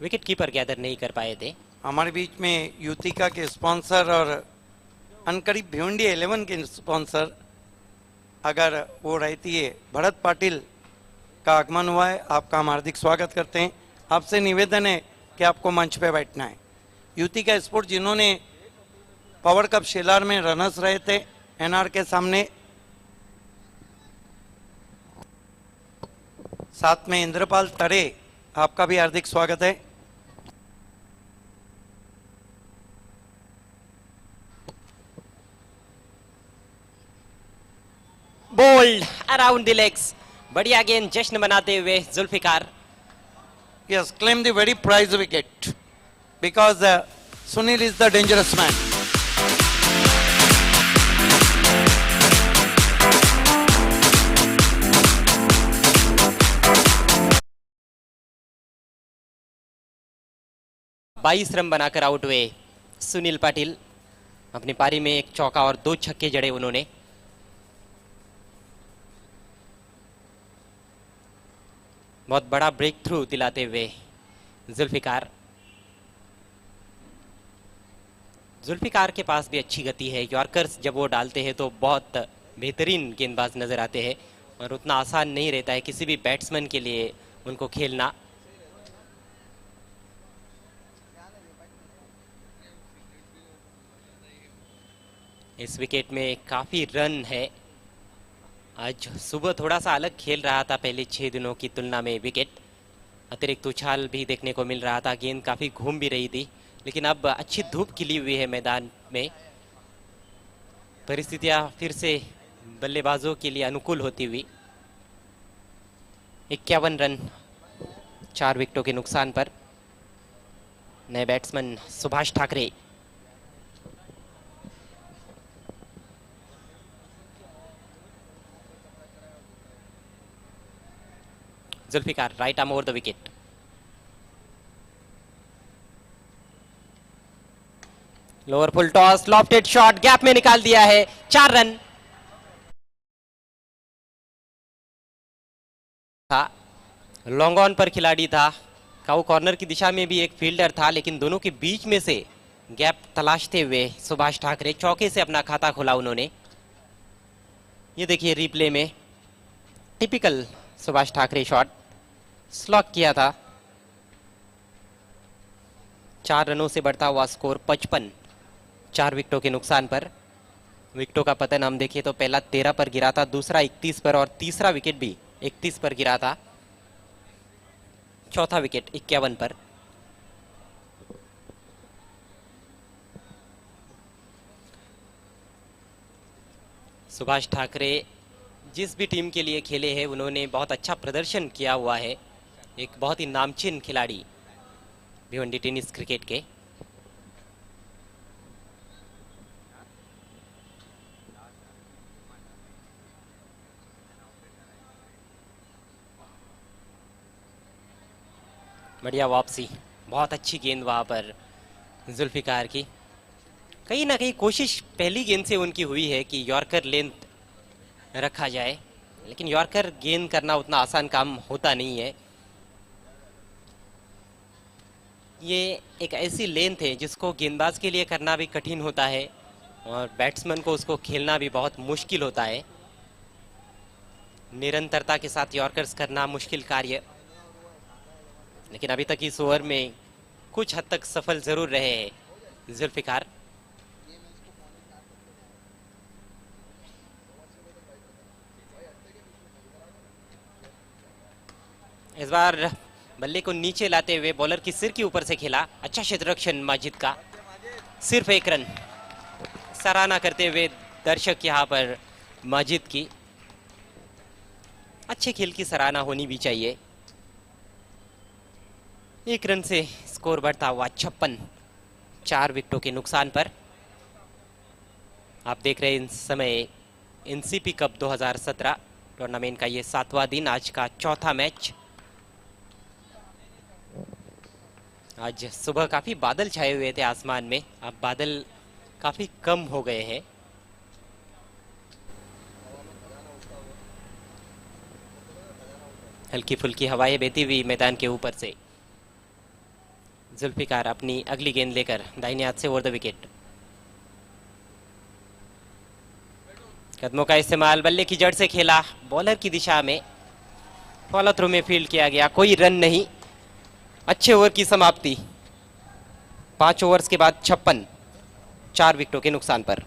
विकेट कीपर गैदर नहीं कर पाए थे। हमारे बीच में युतिका के स्पॉन्सर और अनकरीब भिवंडी 11 के स्पॉन्सर, अगर वो रहती है, भरत पाटिल का आगमन हुआ है। आपका हम हार्दिक स्वागत करते हैं। आपसे निवेदन है कि आपको मंच पे बैठना है। युतिका स्पोर्ट जिन्होंने पावर कप शेलार में रनर्स रहे थे एनआर के सामने, साथ में इंद्रपाल तरे, आपका भी हार्दिक स्वागत है। बोल्ड अराउंड द लेग्स, बढ़िया गेंद, जश्न मनाते हुए Zulfikar. Yes, claim the very prize wicket because Sunil is the dangerous man. बाईस रन बनाकर आउट हुए सुनील पाटिल। अपनी पारी में एक चौका और 2 छक्के जड़े उन्होंने। बहुत बड़ा ब्रेक थ्रू दिलाते हुए जुल्फिकार। जुल्फिकार के पास भी अच्छी गति है। यॉर्कर्स जब वो डालते हैं तो बहुत बेहतरीन गेंदबाज नजर आते हैं और उतना आसान नहीं रहता है किसी भी बैट्समैन के लिए उनको खेलना। इस विकेट में काफी रन है। आज सुबह थोड़ा सा अलग खेल रहा था पहले 6 दिनों की तुलना में विकेट। अतिरिक्त उछाल भी देखने को मिल रहा था, गेंद काफ़ी घूम भी रही थी, लेकिन अब अच्छी धूप खिली हुई है मैदान में, परिस्थितियां फिर से बल्लेबाजों के लिए अनुकूल होती हुई। 51 रन 4 विकेटों के नुकसान पर। नए batsman Subhash Thackeray. Zulfikar right arm over the wicket. Lower full toss, lofted shot, gap में निकाल दिया है, 4 रन। था लॉन्ग ऑन पर खिलाड़ी था, काउ कॉर्नर की दिशा में भी एक फील्डर था, लेकिन दोनों के बीच में से गैप तलाशते हुए सुभाष ठाकरे चौके से अपना खाता खोला उन्होंने। ये देखिए रिप्ले में, typical Subhash Thackeray shot, slog किया था। 4 रनों से बढ़ता हुआ स्कोर 55, 4 विकेटों के नुकसान पर। विकेटों का पतन हम देखें तो पहला 13 पर गिरा था, दूसरा 31 पर और तीसरा विकेट भी 31 पर गिरा था। चौथा विकेट 51 पर। सुभाष ठाकरे जिस भी टीम के लिए खेले हैं उन्होंने बहुत अच्छा प्रदर्शन किया हुआ है, एक बहुत ही नामचीन खिलाड़ी भिवंडी टेनिस क्रिकेट के। बढ़िया वापसी, बहुत अच्छी गेंद वहां पर जुल्फिकार की। कहीं ना कहीं कोशिश पहली गेंद से उनकी हुई है कि यॉर्कर लेंथ रखा जाए, लेकिन यॉर्कर गेंद करना उतना आसान काम होता नहीं है। ये एक ऐसी लेंथ है जिसको गेंदबाज के लिए करना भी कठिन होता है और बैट्समैन को उसको खेलना भी बहुत मुश्किल होता है। निरंतरता के साथ यॉर्कर्स करना मुश्किल कार्य, लेकिन अभी तक इस ओवर में कुछ हद तक सफल जरूर रहे हैं जुल्फिकार। इस बार बल्ले को नीचे लाते हुए बॉलर की सिर के ऊपर से खेला, अच्छा क्षेत्ररक्षण माजिद का, सिर्फ 1 रन। सराहना करते हुए दर्शक यहां पर माजिद की, अच्छे खेल की सराहना होनी भी चाहिए। 1 रन से स्कोर बढ़ता हुआ 56, 4 विकेटों के नुकसान पर। आप देख रहे हैं इस समय एनसीपी कप 2017 टूर्नामेंट का ये 7वां दिन, आज का चौथा मैच। आज सुबह काफी बादल छाए हुए थे आसमान में, अब बादल काफी कम हो गए हैं। हल्की फुल्की हवाएं बहती हुई मैदान के ऊपर से। जुल्फिकार अपनी अगली गेंद लेकर दाहिने हाथ से ओवर द विकेट। कदमों का इस्तेमाल, बल्ले की जड़ से खेला, बॉलर की दिशा में, फॉलो थ्रू में फील्ड किया गया, कोई रन नहीं। अच्छे ओवर की समाप्ति, 5 ओवर्स के बाद 56, 4 विकेटों के नुकसान पर।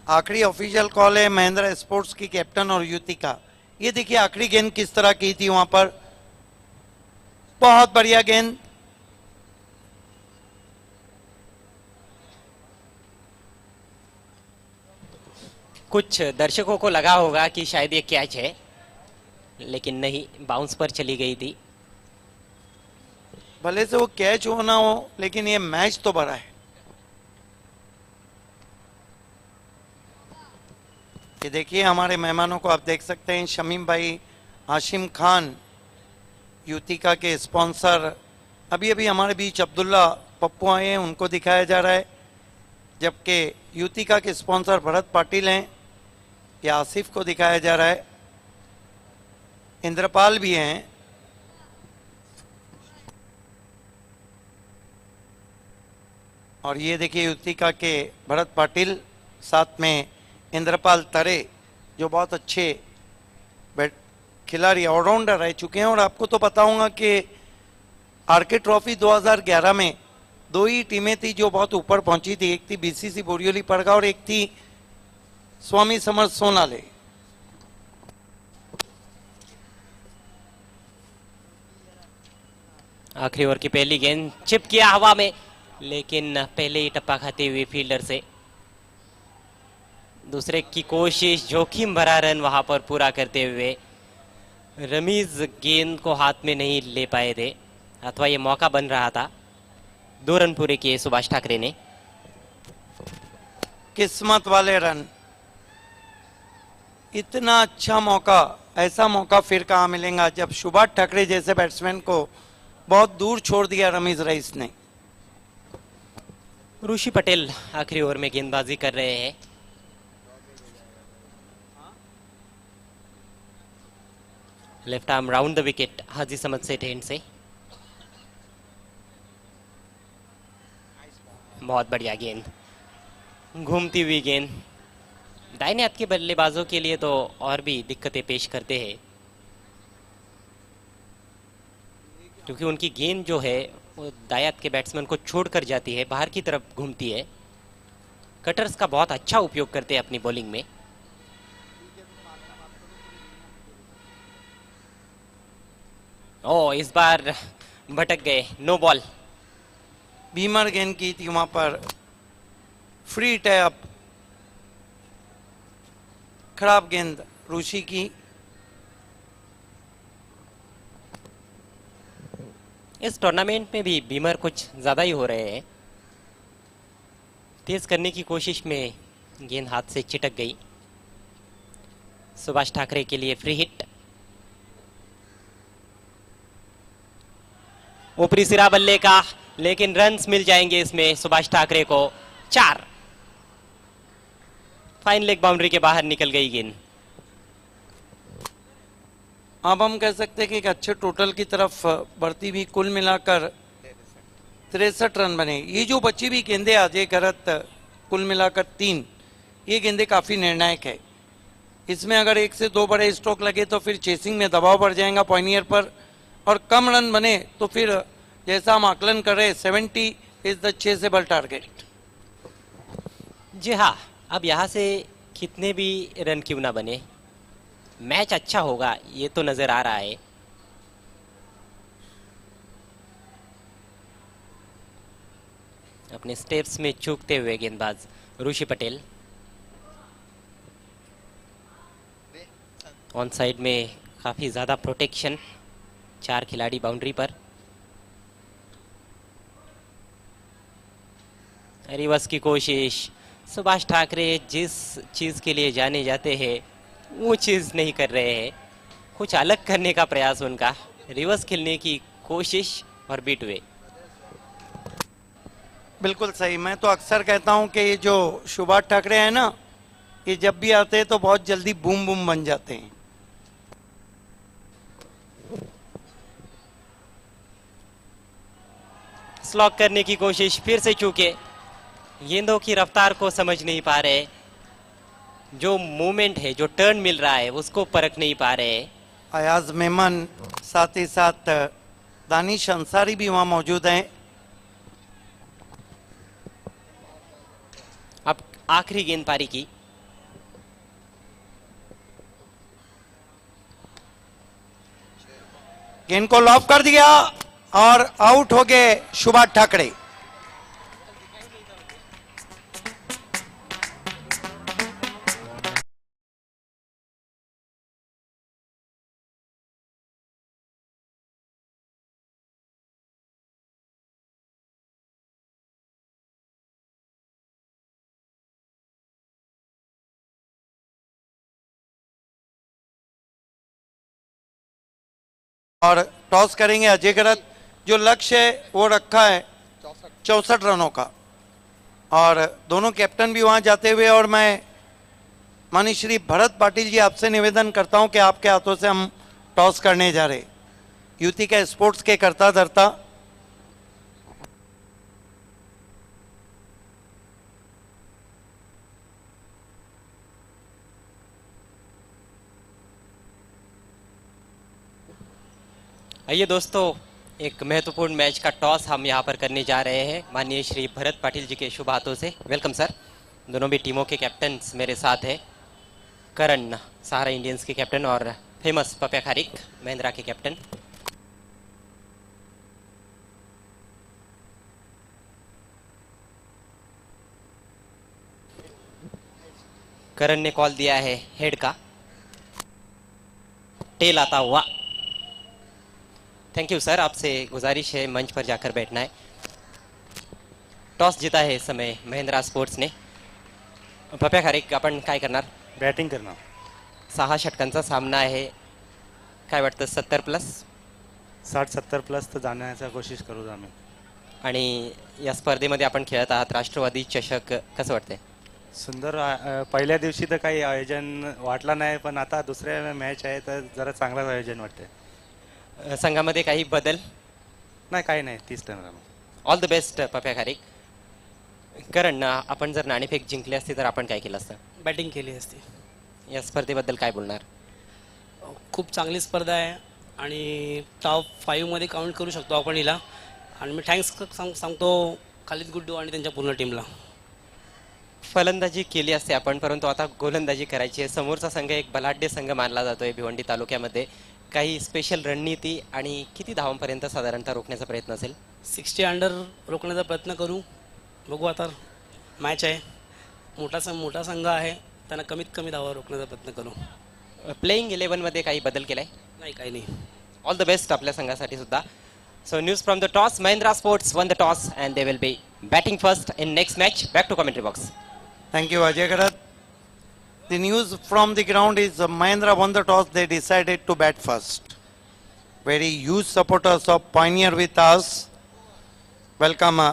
आखिरी ऑफिशियल कॉल है महिंद्रा स्पोर्ट्स की कैप्टन और युति का। ये देखिए आखिरी गेंद किस तरह की थी वहां पर, बहुत बढ़िया गेंद। कुछ दर्शकों को लगा होगा कि शायद ये कैच है, लेकिन नहीं, बाउंस पर चली गई थी। भले से वो कैच हो ना हो, लेकिन ये मैच तो बड़ा है। ये देखिए हमारे मेहमानों को आप देख सकते हैं, शमीम भाई, हाशिम खान, युतिका के स्पॉन्सर। अभी अभी हमारे बीच अब्दुल्ला पप्पू आए हैं, उनको दिखाया जा रहा है, जबकि युतिका के स्पॉन्सर भरत पाटिल हैं। ये आसिफ को दिखाया जा रहा है, इंद्रपाल भी हैं। और ये देखिए युतिका के भरत पाटिल, साथ में इंद्रपाल तरे, जो बहुत अच्छे खिलाड़ी ऑलराउंडर रह चुके हैं। और आपको तो पता होगा कि आरके ट्रॉफी 2011 में 2 ही टीमें थी जो बहुत ऊपर पहुंची थी, एक थी बीसीसी बोरियोली पड़गा और एक थी स्वामी समर्थ सोनाले। आखिरी ओवर की पहली गेंद चिप किया हवा में, लेकिन पहले ही टप्पा खाते हुए फील्डर से दूसरे की कोशिश, जोखिम भरा रन वहां पर पूरा करते हुए रमीज गेंद को हाथ में नहीं ले पाए थे, अथवा ये मौका बन रहा था। 2 रन पूरे किए सुभाष ठाकरे ने। किस्मत वाले रन, इतना अच्छा मौका, ऐसा मौका फिर कहाँ मिलेगा जब सुभाष ठाकरे जैसे बैट्समैन को बहुत दूर छोड़ दिया रमीज रईस ने। ऋषि पटेल आखिरी ओवर में गेंदबाजी कर रहे हैं। Left arm round the wicket Haji Samad से एंड से। बहुत बढ़िया गेंद, घूमती हुई गेंद दाहिने हाथ के बल्लेबाजों के लिए तो और भी दिक्कतें पेश करते हैं, क्योंकि उनकी गेंद जो है वो दाएं हाथ के बैट्समैन को छोड़कर जाती है, बाहर की तरफ घूमती है। कटर्स का बहुत अच्छा उपयोग करते हैं अपनी बॉलिंग में। ओ, इस बार भटक गए, नो बॉल। बीमर गेंद की थी वहां पर, फ्री टैप, खराब गेंद ऋषि की। इस टूर्नामेंट में भी बीमर कुछ ज्यादा ही हो रहे हैं। तेज करने की कोशिश में गेंद हाथ से चिटक गई। सुभाष ठाकरे के लिए फ्री हिट। ऊपरी सिरा बल्ले का, लेकिन रन्स मिल जाएंगे इसमें सुभाष ठाकरे को। 4। फाइन लेग बाउंड्री के बाहर निकल गई गेंद। अब हम कह सकते हैं कि एक अच्छे टोटल की तरफ बढ़ती हुई, कुल मिलाकर 63 रन बने। ये जो बची हुई गेंदें अजय गरत, कुल मिलाकर 3, ये गेंदें काफी निर्णायक है। इसमें अगर 1 से 2 बड़े स्ट्रोक लगे तो फिर चेसिंग में दबाव बढ़ जाएगा पॉइनियर पर, और कम रन बने तो फिर जैसा हम आकलन कर रहे 70 इज द चेसेबल टारगेट। जी हाँ, अब यहाँ से कितने भी रन क्यों ना बने, मैच अच्छा होगा ये तो नजर आ रहा है। अपने स्टेप्स में चूकते हुए गेंदबाज ऋषि पटेल। ऑन साइड में काफी ज्यादा प्रोटेक्शन, 4 खिलाड़ी बाउंड्री पर। रिवर्स की कोशिश, सुभाष ठाकरे जिस चीज के लिए जाने जाते हैं वो चीज नहीं कर रहे हैं, कुछ अलग करने का प्रयास उनका, रिवर्स खेलने की कोशिश और बीट हुए। बिल्कुल सही। मैं तो अक्सर कहता हूं कि ये जो सुभाष ठाकरे हैं ना, ये जब भी आते हैं तो बहुत जल्दी बूम बूम बन जाते हैं। स्लॉक करने की कोशिश, फिर से चूके। गेंदों की रफ्तार को समझ नहीं पा रहे, जो मूवमेंट है, जो टर्न मिल रहा है उसको परख नहीं पा रहे। अयाज मेमन, साथ ही साथ दानिश अंसारी भी वहां मौजूद हैं। अब आखिरी गेंद पारी की। गेंद को लॉफ कर दिया और आउट हो गए सुभाष ठाकरे। और टॉस करेंगे अजय गरत। जो लक्ष्य है वो रखा है 64 रनों का, और दोनों कैप्टन भी वहां जाते हुए, और मैं माननीय श्री भरत पाटिल जी आपसे निवेदन करता हूं कि आपके हाथों से हम टॉस करने जा रहे, युति का स्पोर्ट्स के करता धरता। आइए दोस्तों, एक महत्वपूर्ण मैच का टॉस हम यहाँ पर करने जा रहे हैं माननीय श्री भरत पाटिल जी के शुभ हाथों से। Welcome sir. दोनों भी टीमों के कैप्टन्स मेरे साथ है। करण सहारा इंडियंस के कैप्टन और फेमस पप्या खारिक महिंद्रा के कैप्टन। करण ने कॉल दिया है हेड का, टेल आता हुआ। थैंक यू सर, आपसे गुजारिश है मंच पर जाकर बैठना है। टॉस जीता है इस समय महिंद्रा स्पोर्ट्सने। पप्या खारिक आपण काय करणार? बॅटिंग करणार. 6 षटकांचा सामना आहे, काय वाटतं 70+ 60-70 प्लस तर जाण्याचा कोशिश करू आम्ही. आणि या स्पर्धेमध्ये आपण खेळत आहात राष्ट्रवादी चषक, कसं वाटतंय? सुंदर. पहिल्या दिवशी तर काही आयोजन वाटलं नाही, पण आता दुसऱ्या मॅच आहे तर जरा चांगलं आयोजन वाटतंय. संघामध्ये काही बदल? नाही, काही नाही, 30 रन. ऑल द बेस्ट पप्या खारिक. करण, आपण जर नाणेफेक जिंकली असती तर आपण काय केलं असतं? बॅटिंग केली असती. या स्पर्धेबद्दल काय बोलणार? खूप चांगली स्पर्धा आहे आणि टॉप 5मध्ये काउंट करू शकतो आपण हिला. आणि मी थँक्स सांगतो खालिद गुड्डू आणि त्यांच्या पूर्ण टीमला. फलंदाजी केली असते आपण, परंतु आता गोलंदाजी करायची आहे. समोरचा संघ एक बलाढ्य संघ मानला जातोय भिवंडी तालुक्यामध्ये. काही स्पेशल रणनीती आणि किती धावांपर्यंत साधारणतः रोखण्याचा प्रयत्न असेल? 60 अंडर रोखण्याचा प्रयत्न करू. बघू, आता मॅच आहे. मोठा संघ आहे, त्यांना कमीत कमी धावा रोखण्याचा प्रयत्न करू. प्लेइंग 11मध्ये काही बदल केलाय? नाही, काही नाही. ऑल द बेस्ट आपल्या संघासाठी सुद्धा. So news from the toss, Mahindra sports won the toss and they will be batting first in next match. Back to commentary box. Thank you, Ajay Garat. The news from the ground is Mahindra won the toss. They decided to bat first. Very huge supporters of Pioneer with us. Welcome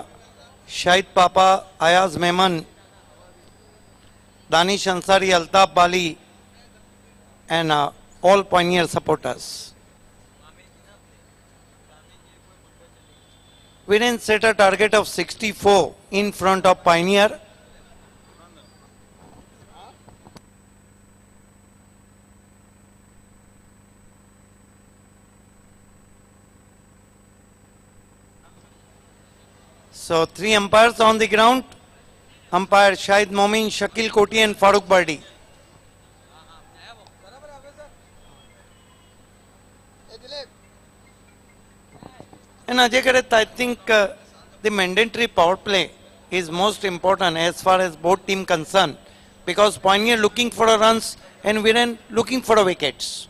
Shahid Papa, Ayaz Mehman, Danish Ansari, Altaf Bali, and all Pioneer supporters. Viren set a target of 64 in front of Pioneer. So 3 umpires on the ground. Umpire Shahid Momin, Shakil Koti and Farooq Bardi. And Ajay Garat, I think the mandatory power play is most important as far as both team concerned, because Pioneer looking for a runs and Viren looking for a wickets.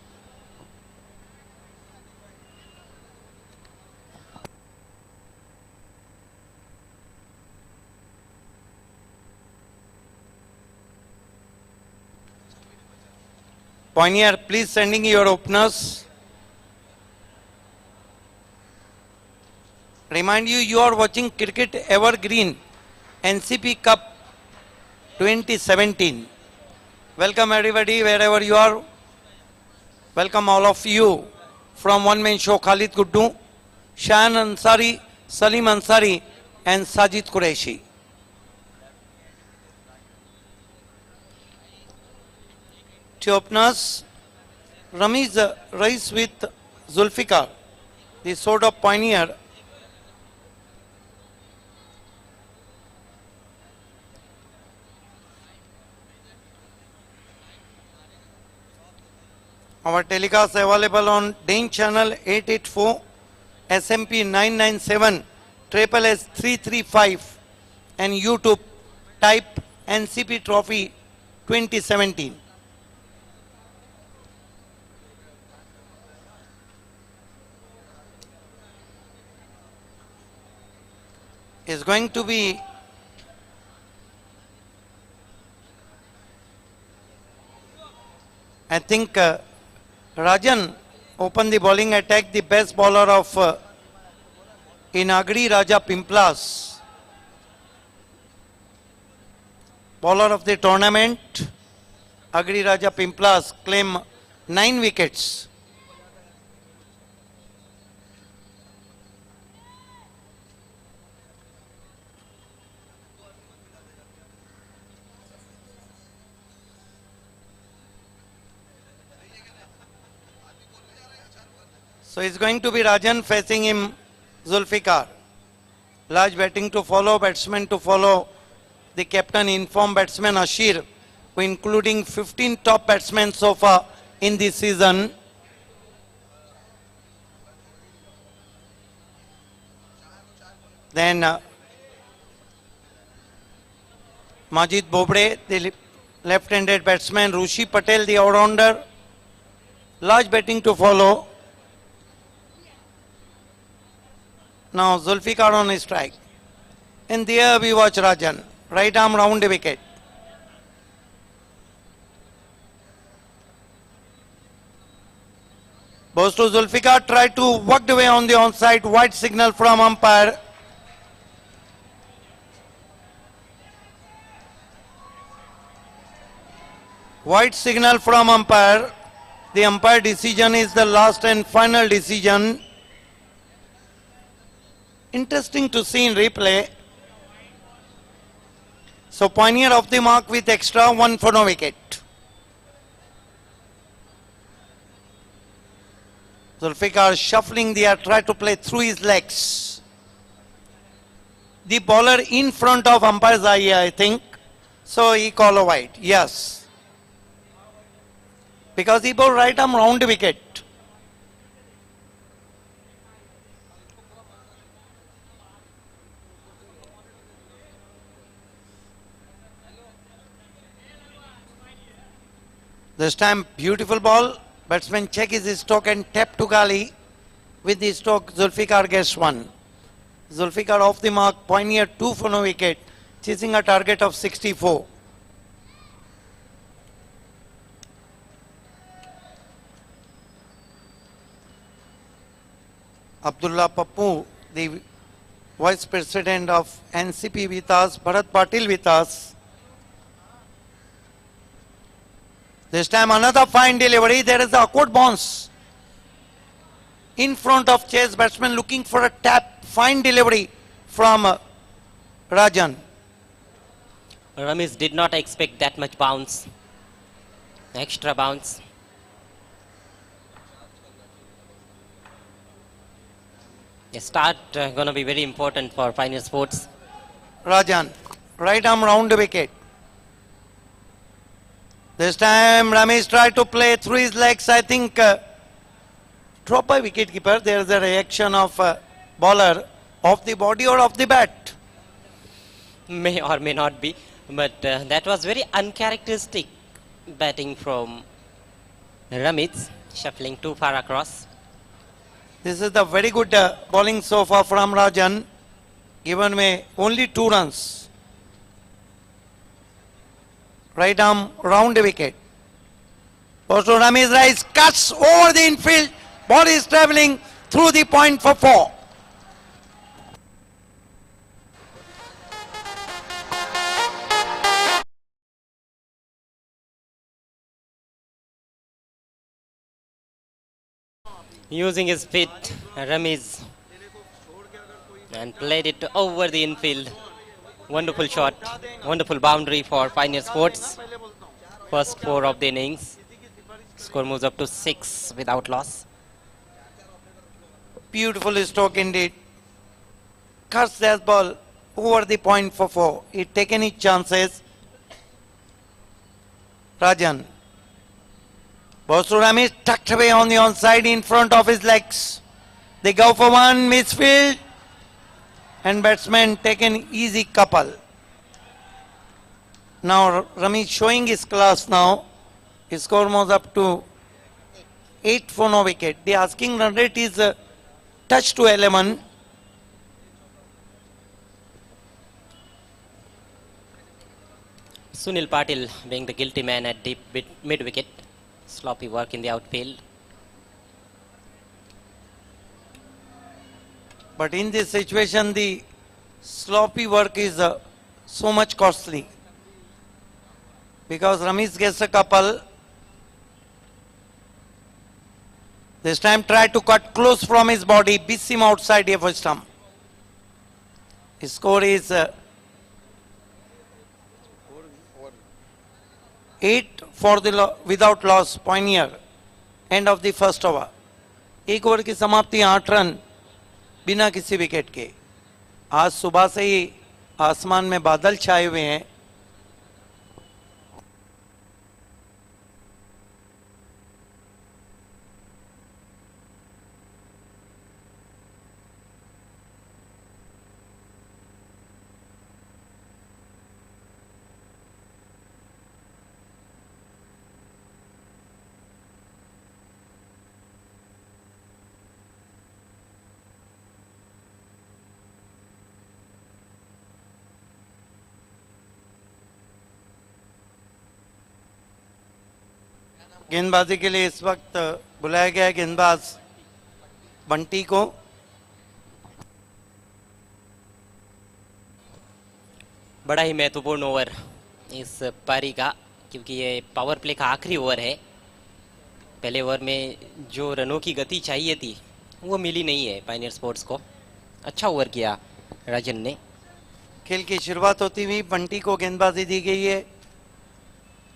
Pioneer, please sending your openers. Remind you, you are watching Cricket Evergreen NCP Cup 2017. Welcome everybody, wherever you are. Welcome all of you from One Man Show, Khalid Guddu, Shahan Ansari, Salim Ansari and Sajid Qureshi. Two openers, Ramiz Rais with Zulfikar, the sword of Pioneer. Our telecast available on Dane channel 884, SMP 997, Triple S 335 and YouTube type NCP Trophy 2017. Is going to be I think Rajan opened the bowling attack, the best bowler of in Agri Raja Pimplas. Bowler of the tournament, Agri Raja Pimplas claim 9 wickets. So it's going to be Rajan facing him Zulfikar. Large batting to follow, batsman to follow. the captain informed batsman Ashir, who including 15 top batsmen so far in this season. Then Majid Bobre, the left-handed batsman, Rushi Patel, the all-rounder. Large batting to follow. Now Zulfikar on his strike. And there we watch Rajan. Right arm round the wicket. Goes to Zulfikar, tried to work the way on the onside. White signal from umpire. White signal from umpire. The umpire decision is the last and final decision. Interesting to see in replay. So Pioneer off the mark with extra, 1 for no wicket. Zulfikar shuffling there, try to play through his legs. The bowler in front of umpire's eye, I think. So he call a wide, yes. Because he bowled right arm round the wicket. This time beautiful ball. Batsman check his stroke and tap to Gali. With the stroke, Zulfikar gets 1. Zulfikar off the mark, Pioneer 2 for no wicket, chasing a target of 64. Abdullah Pappu, the Vice President of NCP with us, Bharat Patil with us. This time another fine delivery. There is a awkward bounce in front of chase batsman looking for a tap. Fine delivery from Rajan. Ramesh did not expect that much bounce. Extra bounce. A start going to be very important for Pioneer Sports. Rajan, right arm round the wicket. This time Ramesh tried to play through his legs. I think drop by wicket keeper. There is a reaction of bowler off the body or off the bat. May or may not be, but that was very uncharacteristic batting from Ramesh, shuffling too far across. This is the very good bowling so far from Rajan. Given me only 2 runs. Right arm round the wicket. Goes to Ramesh Rice, cuts over the infield. Ball is travelling through the point for 4. Using his feet, Ramesh, and played it over the infield. Wonderful shot, wonderful boundary for Pioneer Sports. First 4 of the innings. Score moves up to 6 without loss. Beautiful stroke indeed. Cuts that ball over the point for 4. He taken his chances. Rajan. Bosu Ramesh tucked away on the onside in front of his legs. They go for 1, misfield. And batsman taken easy couple. Now Ramesh showing his class now. His score moves up to 8 for no wicket. The asking run rate is touch to 11. Sunil Patil being the guilty man at deep mid wicket. Sloppy work in the outfield. But in this situation, the sloppy work is so much costly. Because Ramesh gets a couple. This time tried to cut close from his body, beats him outside the first stump. His score is 8 for the without loss, Pioneer. End of the first over. 1 over की समाप्ति 8 run बिना किसी wicket के. आज सुबह से ही आसमान में बादल छाए हुए हैं। गेंदबाजी के लिए इस वक्त बुलाया गया है गेंदबाज बंटी को। बड़ा ही महत्वपूर्ण ओवर इस पारी का, क्योंकि ये पावर प्ले का आखिरी ओवर है। पहले ओवर में जो रनों की गति चाहिए थी वो मिली नहीं है पायनियर स्पोर्ट्स को। अच्छा ओवर किया राजन ने। खेल की शुरुआत होती हुई बंटी को गेंदबाजी दी गई है।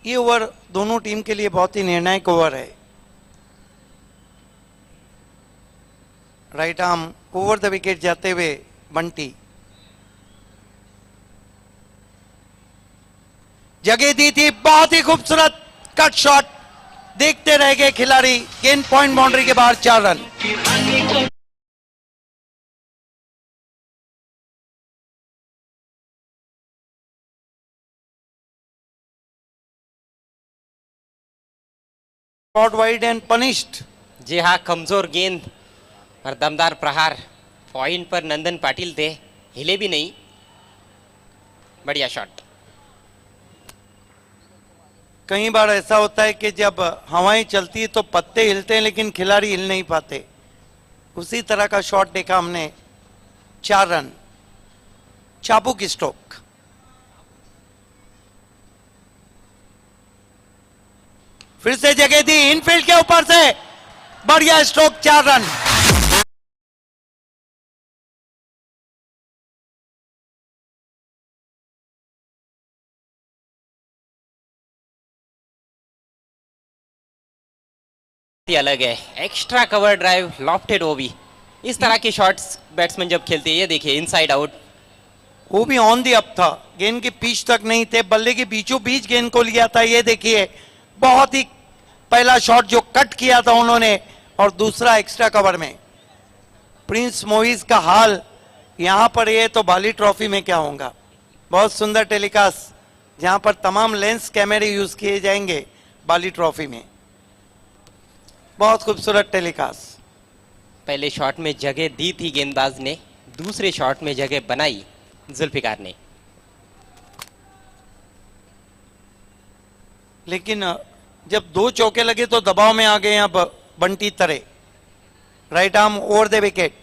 ये ओवर दोनों टीम के लिए बहुत ही निर्णायक ओवर है। Right arm over the wicket जाते हुए बंटी, जगह दी थी, बहुत ही खूबसूरत कट शॉट, देखते रह गए खिलाड़ी। गेंद पॉइंट बाउंड्री के बाहर, 4 run. Caught wide and punished। जी हाँ, कमजोर गेंद और दमदार प्रहार। पॉइंट पर नंदन पाटिल थे, हिले भी नहीं। बढ़िया शॉट। कई बार ऐसा होता है कि जब हवाएं चलती है तो पत्ते हिलते हैं लेकिन खिलाड़ी हिल नहीं पाते। उसी तरह का शॉट देखा हमने। 4 रन, चाबुक स्ट्रोक। फिर से जगह दी इनफील्ड के ऊपर से, बढ़िया स्ट्रोक, 4 रन। अलग है, एक्स्ट्रा कवर ड्राइव, लॉफ्टेड ओवी। इस तरह के शॉट्स बैट्समैन जब खेलते हैं, ये देखिए इनसाइड आउट। वो भी ऑन दी अप था, गेंद के पिच तक नहीं थे, बल्ले के बीचों बीच गेंद को लिया था। ये देखिए बहुत ही पहला शॉट जो कट किया था उन्होंने, और दूसरा एक्स्ट्रा कवर में। प्रिंस मोइज का हाल यहां पर ये तो बाली ट्रॉफी में क्या होगा। बहुत सुंदर टेलीकास्ट, जहां पर तमाम लेंस कैमरे यूज किए जाएंगे बाली ट्रॉफी में। बहुत खूबसूरत टेलीकास्ट। पहले शॉट में जगह दी थी गेंदबाज ने, दूसरे शॉट में जगह बनाई जुल्फिकार ने। लेकिन जब 2 चौके लगे तो दबाव में आ गए अब बंटी तरे। Right arm over the wicket,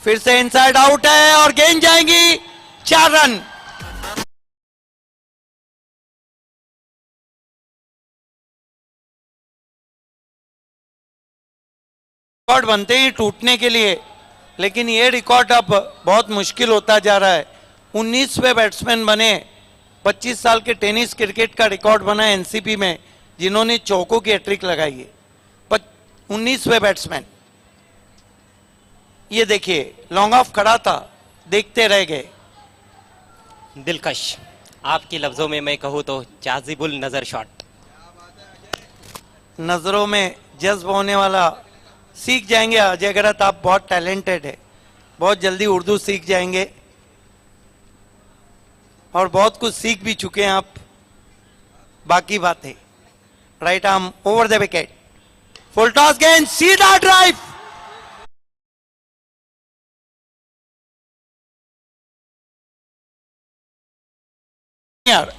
फिर से इनसाइड आउट है और गेंद जाएंगी, 4 रन। रिकॉर्ड बनते ही टूटने के लिए, लेकिन ये रिकॉर्ड अब बहुत मुश्किल होता जा रहा है। 19वें बैट्समैन बने, 25 साल के टेनिस क्रिकेट का रिकॉर्ड बना है एनसीपी में, जिन्होंने चौकों की हैट्रिक लगाई है। 19वें बैट्समैन। ये देखिए लॉन्ग ऑफ खड़ा था, देखते रह गए। दिलकश, आपके लफ्जों में मैं कहूँ तो जाजिबुल नजर शॉट। नजरों में जज्ब होने वाला। सीख जाएंगे अजय गरत, आप बहुत टैलेंटेड है, बहुत जल्दी उर्दू सीख जाएंगे और बहुत कुछ सीख भी चुके हैं आप। बाकी बातें। Right arm over the wicket, full toss गेंद, सीधा ड्राइव। यार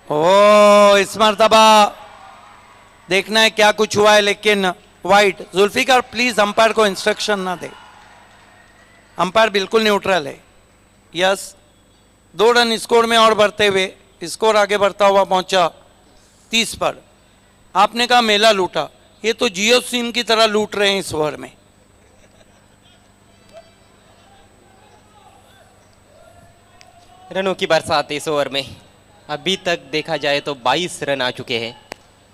ओ इस मर्तबा देखना है क्या कुछ हुआ है, लेकिन वाइट। जुल्फिकार प्लीज अंपायर को इंस्ट्रक्शन ना दे, अंपायर बिल्कुल न्यूट्रल है। यस, 2 रन स्कोर में और बढ़ते हुए स्कोर आगे बढ़ता हुआ पहुंचा 30 पर। आपने कहा मेला लूटा, ये तो जियो सिम की तरह लूट रहे हैं इस ओवर में। रनों की बरसात इस ओवर में अभी तक देखा जाए तो 22 रन आ चुके हैं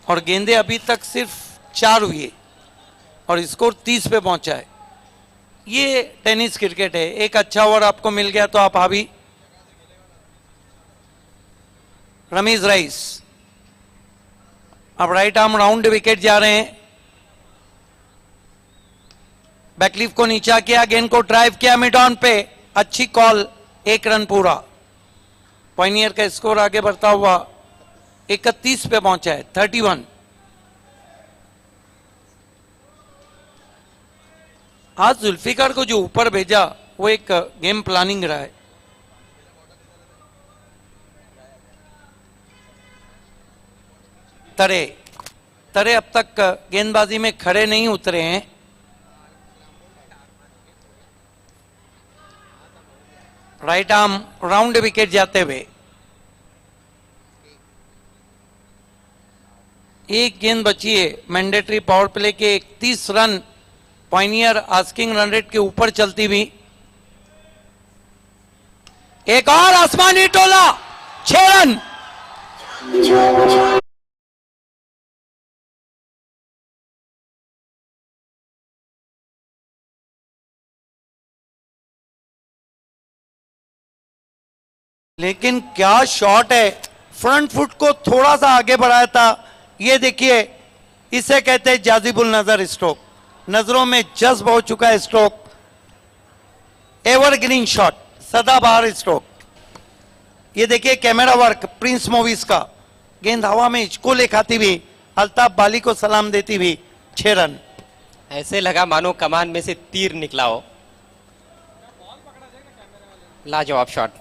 और गेंदे अभी तक सिर्फ 4 हुई और स्कोर 30 पे पहुंचा है। ये टेनिस क्रिकेट है, एक अच्छा ओवर आपको मिल गया तो आप हावी। रमीज राइस अब राइट आर्म राउंड विकेट जा रहे हैं। बैकलीफ को नीचा किया, गेंद को ड्राइव किया मिड ऑन पे, अच्छी कॉल, 1 रन पूरा। पॉइनियर का स्कोर आगे बढ़ता हुआ 31 पे पहुंचा है, 31। आज जुल्फिकार को जो ऊपर भेजा वो एक गेम प्लानिंग रहा है। तरे अब तक गेंदबाजी में खड़े नहीं उतरे हैं। राइट आर्म राउंड विकेट जाते हुए एक गेंद बची है मैंडेटरी पावर प्ले के, 31 run. Pioneer asking run rate के ऊपर चलती हुई, एक और आसमानी टोला, 6 रन। लेकिन क्या शॉट है, फ्रंट फुट को थोड़ा सा आगे बढ़ाया था। ये देखिए, इसे कहते हैं जाजिबुल नजर स्ट्रोक, नजरों में जज्ब हो चुका है स्ट्रोक। एवरग्रीन शॉट, सदाबहार स्ट्रोक। ये देखिए कैमरा वर्क प्रिंस मूवीज का, गेंद हवा में हिचकोले खाती हुई अल्ताफ बाली को सलाम देती हुई, 6 रन। ऐसे लगा मानो कमान में से तीर निकला हो। लाजवाब शॉट,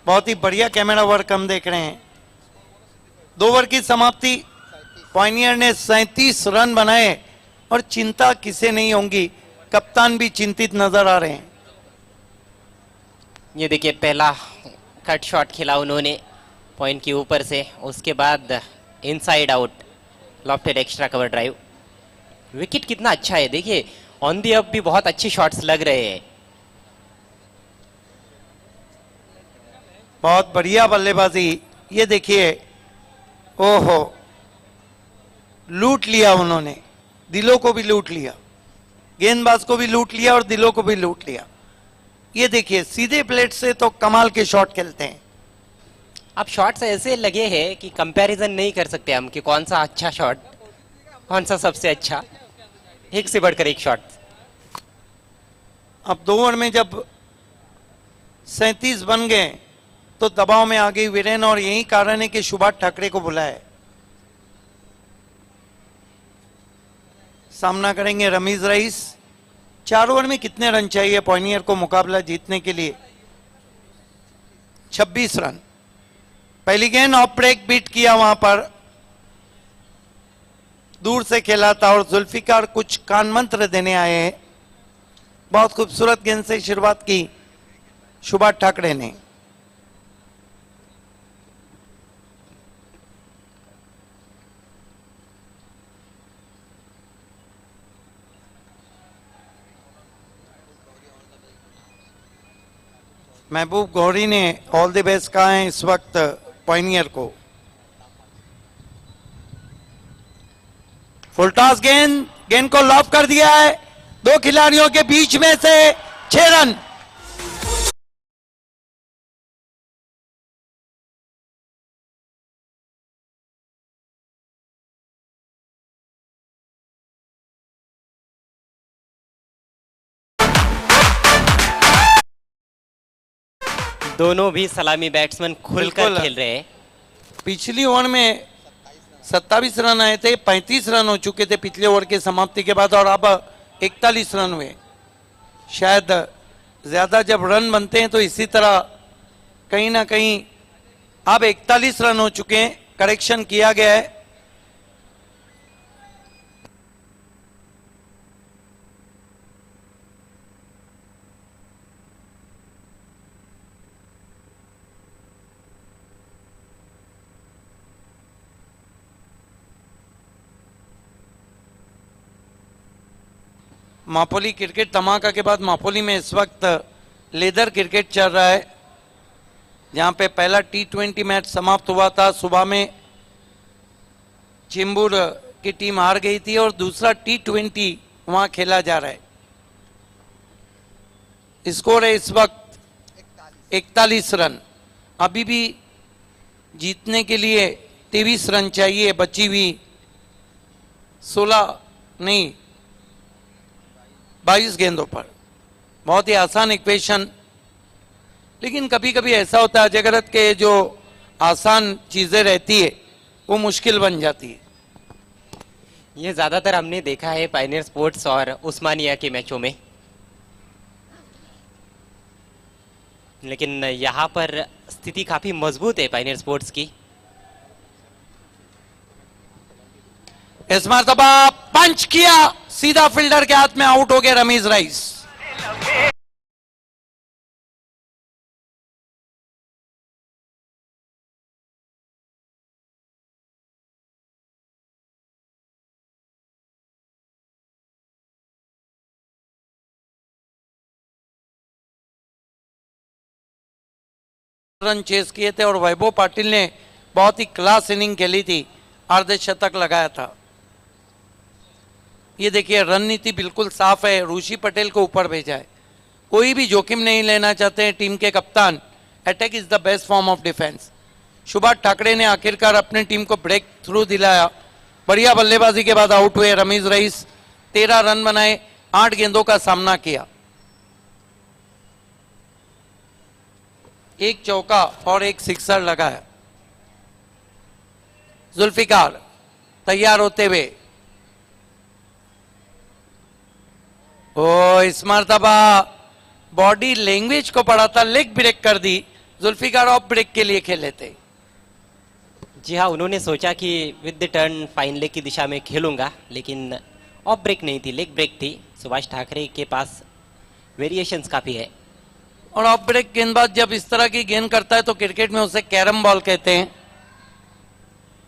बहुत ही बढ़िया कैमरा वर्क हम देख रहे हैं। 2 ओवर की समाप्ति, पॉइनियर ने 37 रन बनाए और चिंता किसे नहीं होंगी, कप्तान भी चिंतित नजर आ रहे हैं। ये देखिए पहला कट शॉट खेला उन्होंने पॉइंट के ऊपर से, उसके बाद inside out lofted extra cover drive. Wicket कितना अच्छा है, देखिए ऑन दी अप भी बहुत अच्छे शॉट्स लग रहे हैं। बहुत बढ़िया बल्लेबाजी। ये देखिए, ओहो, लूट लिया उन्होंने, दिलों को भी लूट लिया, गेंदबाज को भी लूट लिया और दिलों को भी लूट लिया। ये देखिए सीधे प्लेट से तो कमाल के शॉट खेलते हैं। अब शॉट्स ऐसे लगे हैं कि कंपैरिजन नहीं कर सकते हम कि कौन सा अच्छा शॉट, कौन सा सबसे अच्छा, एक से बढ़कर एक शॉट। अब 2 ओवर में जब 37 बन गए तो दबाव में आ गई वीरेन, और यही कारण है कि सुभाष ठाकरे को बुलाया। सामना करेंगे रमीज रईस। 4 ओवर में कितने रन चाहिए पॉइनियर को मुकाबला जीतने के लिए? 26 रन। पहली गेंद ऑफ ब्रेक बीट किया, वहां पर दूर से खेला था और जुल्फिकार कुछ कान मंत्र देने आए हैं। बहुत खूबसूरत गेंद से शुरुआत की सुभाष ठाकरे ने। महबूब गौरी ने ऑल द बेस्ट कहा है इस वक्त पॉइनियर को। फुलटॉस गेंद, गेंद को लॉब कर दिया है 2 खिलाड़ियों के बीच में से, 6 रन। दोनों भी सलामी बैट्समैन खुलकर बिल्कुल। खेल रहे हैं। पिछली ओवर में 27 रन आए थे, 35 रन हो चुके थे पिछले ओवर के समाप्ति के बाद, और अब 41 रन हुए। शायद ज्यादा जब रन बनते हैं तो इसी तरह कहीं ना कहीं अब 41 रन हो चुके हैं, करेक्शन किया गया है। मापोली क्रिकेट धमाका के बाद मापोली में इस वक्त लेदर क्रिकेट चल रहा है, जहां पे पहला T20 मैच समाप्त हुआ था। सुबह में चेंबूर की टीम हार गई थी और दूसरा T20 वहां खेला जा रहा है। स्कोर है इस वक्त 41 रन। अभी भी जीतने के लिए 23 रन चाहिए, बची हुई 22 गेंदों पर। बहुत ही आसान इक्वेशन, लेकिन कभी कभी ऐसा होता है अजयगरत के जो आसान चीजें रहती है वो मुश्किल बन जाती है। ये ज्यादातर हमने देखा है पायनियर स्पोर्ट्स और उस्मानिया के मैचों में, लेकिन यहाँ पर स्थिति काफी मजबूत है पायनियर स्पोर्ट्स की। इस मरतबा पंच किया, सीधा फील्डर के हाथ में आउट हो गया रमीज राइस। रन चेस किए थे और वैभव पाटिल ने बहुत ही क्लास इनिंग खेली थी, अर्धशतक लगाया था। ये देखिए रणनीति बिल्कुल साफ है, ऋषि पटेल को ऊपर भेजा है, कोई भी जोखिम नहीं लेना चाहते हैं टीम के कप्तान। Attack is the best form of defence. Subhash Thackeray ने आखिरकार अपनी टीम को ब्रेक थ्रू दिलाया। बढ़िया बल्लेबाजी के बाद आउट हुए रमीज रईस। 13 रन बनाए, 8 गेंदों का सामना किया, एक चौका और एक सिक्सर लगाया। जुल्फिकार तैयार होते हुए, ओ इस मरतबा बॉडी लैंग्वेज को पढ़ा था, लेग ब्रेक कर दी। जुल्फिकार ऑफ ब्रेक के लिए खेले थे। जी हाँ, उन्होंने सोचा कि with the turn fine leg की दिशा में खेलूंगा, लेकिन ऑफ ब्रेक नहीं थी, लेग ब्रेक थी। सुभाष ठाकरे के पास वेरिएशंस काफी है। और ऑफ ब्रेक गेंदबाज जब इस तरह की गेंद करता है तो क्रिकेट में उसे कैरम बॉल कहते हैं।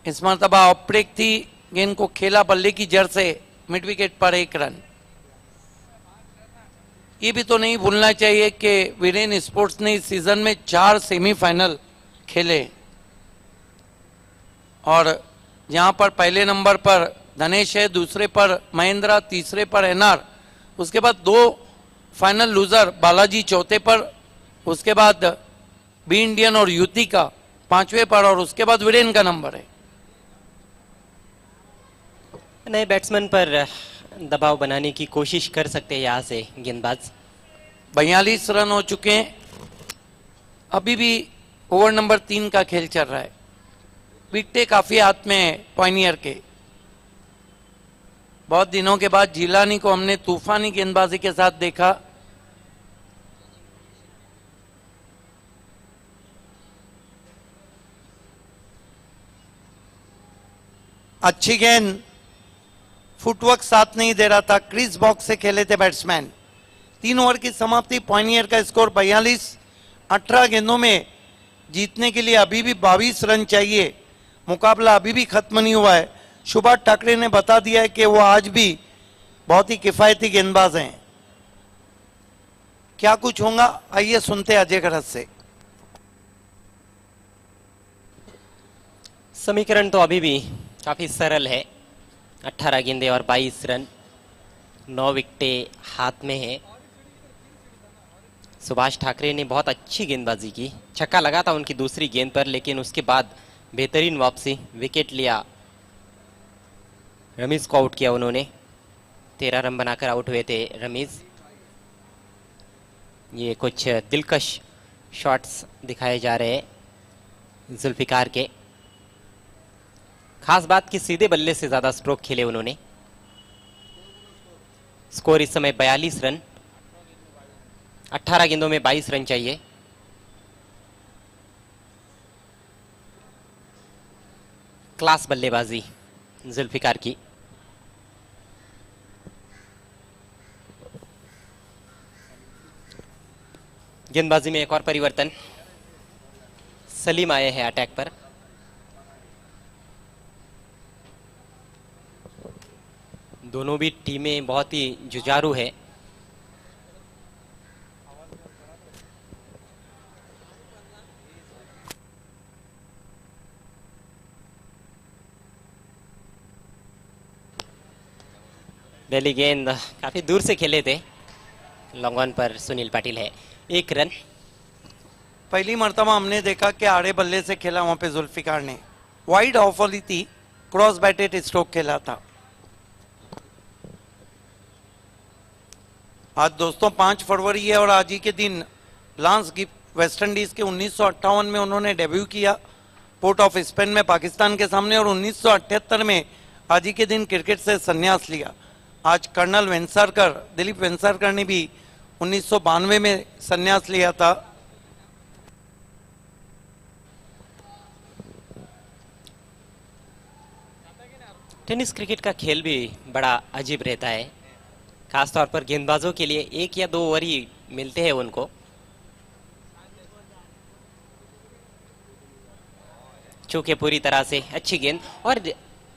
इस मरतबा ऑफ ब्रेक थी, गेंद को खेला बल्ले की जड़ से, मिड विकेट पर 1 रन। ये भी तो नहीं भूलना चाहिए कि वीरेन स्पोर्ट्स ने इस सीजन में 4 सेमीफाइनल खेले, और जहां पर पहले नंबर पर धनेश है, दूसरे पर महेंद्रा, तीसरे पर एनआर, उसके बाद 2 फाइनल लूजर बालाजी चौथे पर, उसके बाद बी इंडियन और यूती का 5वें पर, और उसके बाद वीरेन का नंबर है। नए बैट्समैन पर दबाव बनाने की कोशिश कर सकते हैं यहाँ से गेंदबाज। 42 रन हो चुके हैं। अभी भी ओवर नंबर 3 का खेल चल रहा है। विकेटें काफी हाथ में है पायनियर के। बहुत दिनों के बाद जिलानी को हमने तूफानी गेंदबाजी के साथ देखा। अच्छी गेंद, फुटवर्क साथ नहीं दे रहा था, क्रीज बॉक्स से खेले थे बैट्समैन। 3 ओवर की समाप्ति, पायनियर का स्कोर 42। 18 गेंदों में जीतने के लिए अभी भी 22 रन चाहिए। मुकाबला अभी भी खत्म नहीं हुआ है। सुभाष ठाकरे ने बता दिया है कि वो आज भी बहुत ही किफायती गेंदबाज हैं। क्या कुछ होगा, आइए सुनते हैं अजय गरज से। समीकरण तो अभी भी काफी सरल है। 18 गेंदें और 22 रन, 9 विकेटें हाथ में है। सुभाष ठाकरे ने बहुत अच्छी गेंदबाजी की, छक्का लगा था उनकी दूसरी गेंद पर, लेकिन उसके बाद बेहतरीन वापसी, विकेट लिया, रमीज को आउट किया उन्होंने। 13 रन बनाकर आउट हुए थे रमीज। ये कुछ दिलकश शॉट्स दिखाए जा रहे हैं जुल्फिकार के। खास बात कि सीधे बल्ले से ज्यादा स्ट्रोक खेले उन्होंने। स्कोर इस समय 42 रन, 18 गेंदों में 22 रन चाहिए। क्लास बल्लेबाजी जुल्फिकार की। गेंदबाजी में एक और परिवर्तन, सलीम आए हैं अटैक पर। दोनों भी टीमें बहुत ही जुझारू है। पहली गेंद काफी दूर से खेले थे, लॉन्ग ऑन पर सुनील पाटिल है, 1 रन। पहली मर्तबा हमने देखा कि आड़े बल्ले से खेला वहां पे जुल्फिकार ने, वाइड ऑफ वाली थी, क्रॉस बैटेड स्ट्रोक खेला था। आज दोस्तों 5 फरवरी है और आज ही के दिन लांस गिब्स वेस्ट इंडीज के 1958 में उन्होंने डेब्यू किया पोर्ट ऑफ स्पेन में पाकिस्तान के सामने, और 1978 में आज ही के दिन क्रिकेट से संन्यास लिया। आज कर्नल वेंसारकर, दिलीप वेंसारकर ने भी 1992 में संन्यास लिया था। टेनिस क्रिकेट का खेल भी बड़ा अजीब रहता है, खासतौर पर गेंदबाजों के लिए 1 या 2 ओवर ही मिलते हैं उनको। चूंकि पूरी तरह से अच्छी गेंद, और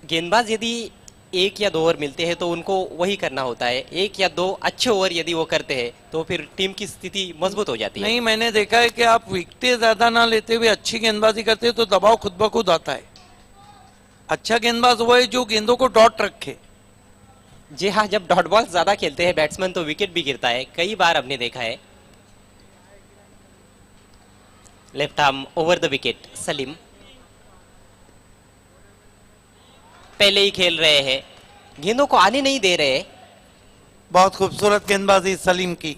गेंदबाज यदि 1 या 2 ओवर मिलते हैं तो उनको वही करना होता है। 1 या 2 अच्छे ओवर यदि वो करते हैं तो फिर टीम की स्थिति मजबूत हो जाती है। नहीं, मैंने देखा है कि आप विकेटें ज्यादा ना लेते हुए अच्छी गेंदबाजी करते हैं तो दबाव खुद ब खुद आता है। अच्छा गेंदबाज वो है जो गेंदों को डॉट रखे। जी हाँ, जब डॉट बॉल ज्यादा खेलते हैं बैट्समैन तो विकेट भी गिरता है, कई बार हमने देखा है। Left arm over the wicket, Salim पहले ही खेल रहे हैं, गेंदों को आने नहीं दे रहे। बहुत खूबसूरत गेंदबाजी सलीम की।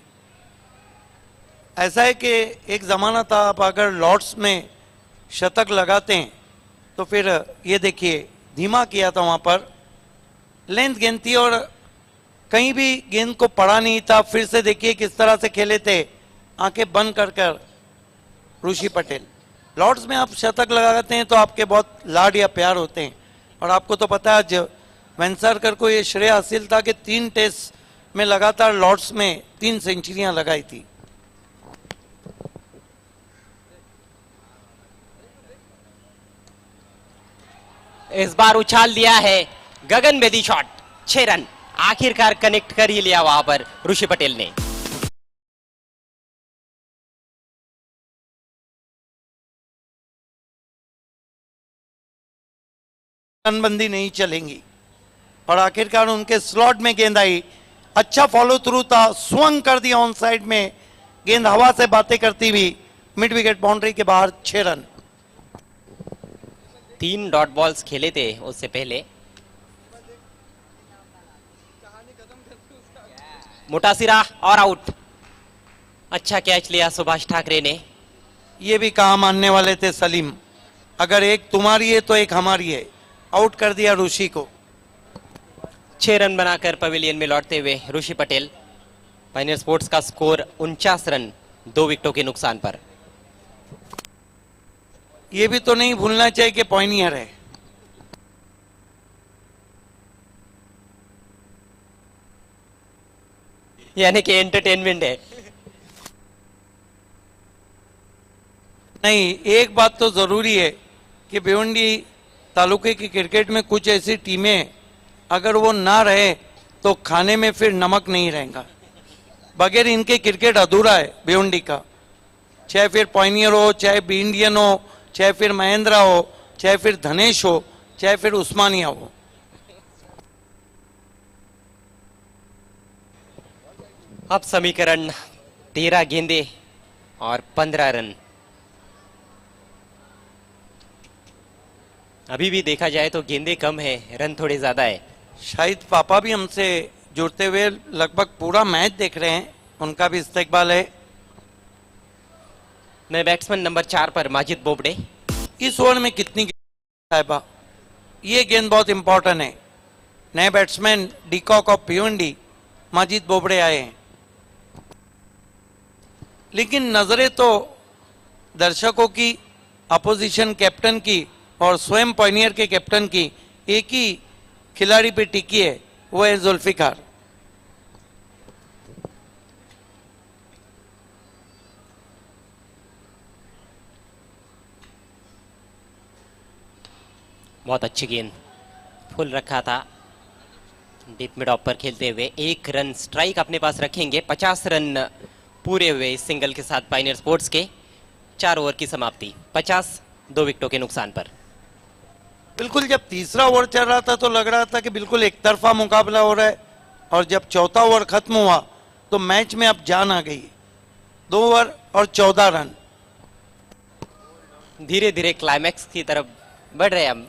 ऐसा है कि एक जमाना था, आप अगर लॉर्ड्स में शतक लगाते हैं तो फिर ये देखिए धीमा किया था, वहां पर लेंथ गेंद थी और कहीं भी गेंद को पड़ा नहीं था। फिर से देखिए किस तरह से खेले थे, आंखें बंद कर कर ऋषि पटेल। लॉर्ड्स में आप शतक लगाते हैं तो आपके बहुत लाड या प्यार होते हैं, और आपको तो पता है आज वेंसारकर को ये श्रेय हासिल था कि 3 टेस्ट में लगातार लॉर्ड्स में 3 सेंचुरियां लगाई थी। इस बार उछाल दिया है गगन बेदी शॉट, 6 रन, आखिरकार कनेक्ट कर ही लिया वहां पर ऋषि पटेल ने। रनबंदी नहीं चलेंगी, और आखिरकार उनके स्लॉट में गेंद आई। अच्छा फॉलो थ्रू था, स्वंग कर दिया ऑन साइड में, गेंद हवा से बातें करती हुई मिड विकेट बाउंड्री के बाहर, 6 रन। 3 डॉट बॉल्स खेले थे उससे पहले। मुटासिरा और आउट, अच्छा कैच लिया सुभाष ठाकरे ने। ये भी कहा मानने वाले थे सलीम, अगर एक तुम्हारी है तो एक हमारी है। आउट कर दिया ऋषि को। 6 रन बनाकर पवेलियन में लौटते हुए ऋषि पटेल। पायनियर स्पोर्ट्स का स्कोर 49 रन 2 विकेटों के नुकसान पर। ये भी तो नहीं भूलना चाहिए कि पॉइनियर है। यानी कि एंटरटेनमेंट है। नहीं, एक बात तो जरूरी है कि भिवंडी तालुके की क्रिकेट में कुछ ऐसी टीमें अगर वो ना रहे तो खाने में फिर नमक नहीं रहेगा। बगैर इनके क्रिकेट अधूरा है भिवंडी का, चाहे फिर पॉइनियर हो, चाहे बी इंडियन हो, चाहे फिर महेंद्रा हो, चाहे फिर धनेश हो, चाहे फिर उस्मानिया हो। अब समीकरण 13 गेंदे और 15 रन। अभी भी देखा जाए तो गेंदे कम है, रन थोड़े ज्यादा है। शाहिद पापा भी हमसे जुड़ते हुए लगभग पूरा मैच देख रहे हैं, उनका भी इस्तेकबाल है। नए बैट्समैन नंबर 4 पर माजिद बोबडे। इस ओवर में कितनी साहिबा, ये गेंद बहुत इंपॉर्टेंट है। नए batsman de Kock of Bhiwandi Majid Bobde आए हैं, लेकिन नजरें तो दर्शकों की, अपोजिशन कैप्टन की और स्वयं पॉइनियर के कैप्टन की एक ही खिलाड़ी पे टिकी है, वो है जुल्फिकार। बहुत अच्छी गेंद, फुल रखा था डीप मिड ऑफ पर खेलते हुए। 1 रन स्ट्राइक अपने पास रखेंगे। 50 रन पूरे हुए इस सिंगल के साथ पायनियर स्पोर्ट्स के। 4 ओवर की समाप्ति, 50 2 विकेटों के नुकसान पर। बिल्कुल, जब तीसरा ओवर चल रहा था तो लग रहा था कि बिल्कुल एक तरफा मुकाबला हो रहा है, और जब चौथा ओवर खत्म हुआ तो मैच में अब जान आ गई। 2 ओवर और 14 रन। धीरे धीरे क्लाइमैक्स की तरफ बढ़ रहे हैं हम।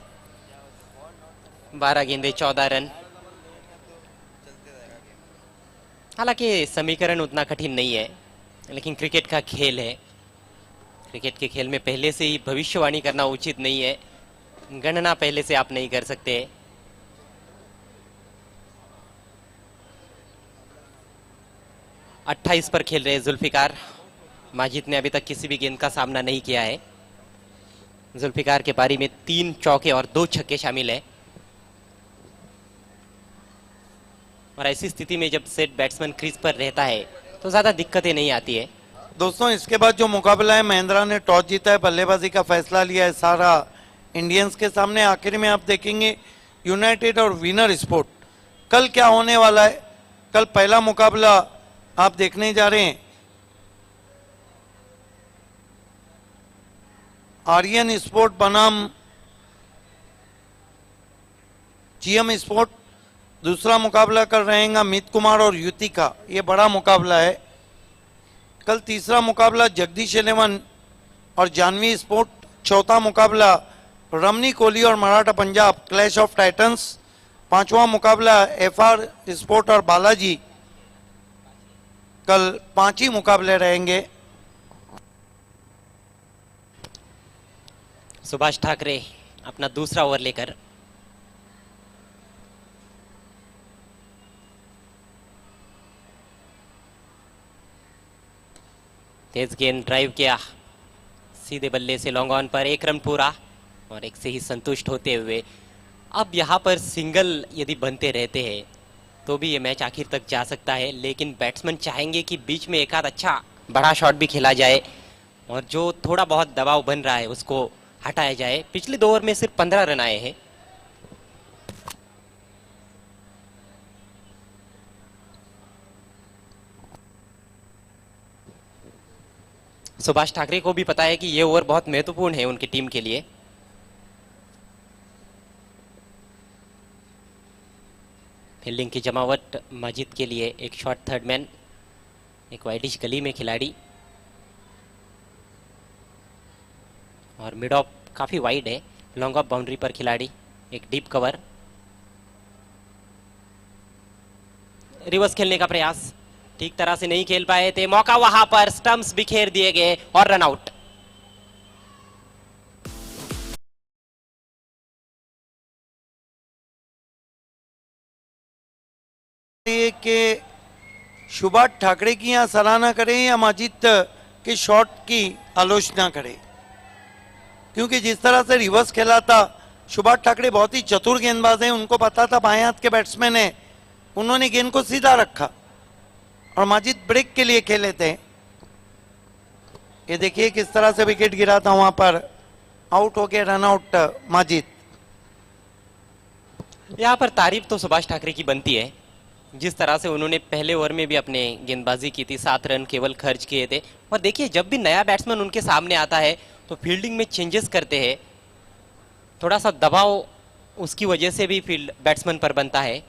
12 गेंदे 14 रन। हालांकि समीकरण उतना कठिन नहीं है, लेकिन क्रिकेट का खेल है। क्रिकेट के खेल में पहले से ही भविष्यवाणी करना उचित नहीं है। गणना पहले से आप नहीं कर सकते। अट्ठाईस पर खेल रहे जुल्फिकार। माजिद ने अभी तक किसी भी गेंद का सामना नहीं किया है। जुल्फिकार के पारी में 3 चौके और 2 छक्के शामिल है। और ऐसी स्थिति में जब सेट बैट्समैन क्रीज पर रहता है तो ज्यादा दिक्कतें नहीं आती है। दोस्तों, इसके बाद जो मुकाबला है, महेंद्रा ने टॉस जीता है, बल्लेबाजी का फैसला लिया है सारा इंडियंस के सामने। आखिर में आप देखेंगे यूनाइटेड और विनर स्पोर्ट। कल क्या होने वाला है? कल पहला मुकाबला आप देखने जा रहे हैं आर्यन स्पोर्ट बनाम जीएम स्पोर्ट। दूसरा मुकाबला कर रहेगा अमित कुमार और युति का, ये बड़ा मुकाबला है। कल तीसरा मुकाबला जगदीश 11 और जानवी स्पोर्ट। चौथा मुकाबला रमनी कोहली और Maratha Punjab, clash of Titans. पांचवा मुकाबला एफआर स्पोर्ट और बालाजी। कल 5 ही मुकाबले रहेंगे। सुभाष ठाकरे अपना दूसरा ओवर लेकर। तेज गेंद ड्राइव किया, सीधे बल्ले से लॉन्ग ऑन पर 1 रन पूरा, और एक से ही संतुष्ट होते हुए अब यहाँ पर सिंगल यदि बनते रहते हैं तो भी ये मैच आखिर तक जा सकता है। लेकिन बैट्समैन चाहेंगे कि बीच में एक आध अच्छा बड़ा शॉट भी खेला जाए और जो थोड़ा बहुत दबाव बन रहा है उसको हटाया जाए। पिछले 2 ओवर में सिर्फ 15 रन आए हैं। सुभाष ठाकरे को भी पता है कि ये ओवर बहुत महत्वपूर्ण है उनकी टीम के लिए। फील्डिंग की जमावट माजिद के लिए एक शॉट थर्ड मैन, एक वाइडिश गली में खिलाड़ी, और मिड ऑफ काफी वाइड है। लॉन्ग ऑफ बाउंड्री पर खिलाड़ी, एक डीप कवर। रिवर्स खेलने का प्रयास, ठीक तरह से नहीं खेल पाए थे। मौका वहां पर, स्टंप्स बिखेर दिए गए और रन आउट। के सुभाष ठाकरे की यहाँ सराहना करें या माजिद के शॉट की आलोचना करें? क्योंकि जिस तरह से रिवर्स खेला था, सुभाष ठाकरे बहुत ही चतुर गेंदबाज हैं। उनको पता था बाएं हाथ के बैट्समैन है, उन्होंने गेंद को सीधा रखा और माजिद ब्रेक के लिए खेले थे। ये देखिए किस तरह से विकेट गिरा था वहां पर, आउट हो गए, रन आउट माजिद। यहाँ पर तारीफ तो सुभाष ठाकरे की बनती है, जिस तरह से उन्होंने पहले ओवर में भी अपने गेंदबाजी की थी। 7 रन केवल खर्च किए थे। और देखिए, जब भी नया बैट्समैन उनके सामने आता है तो फील्डिंग में चेंजेस करते हैं। थोड़ा सा दबाव उसकी वजह से भी फील्ड बैट्समैन पर बनता है।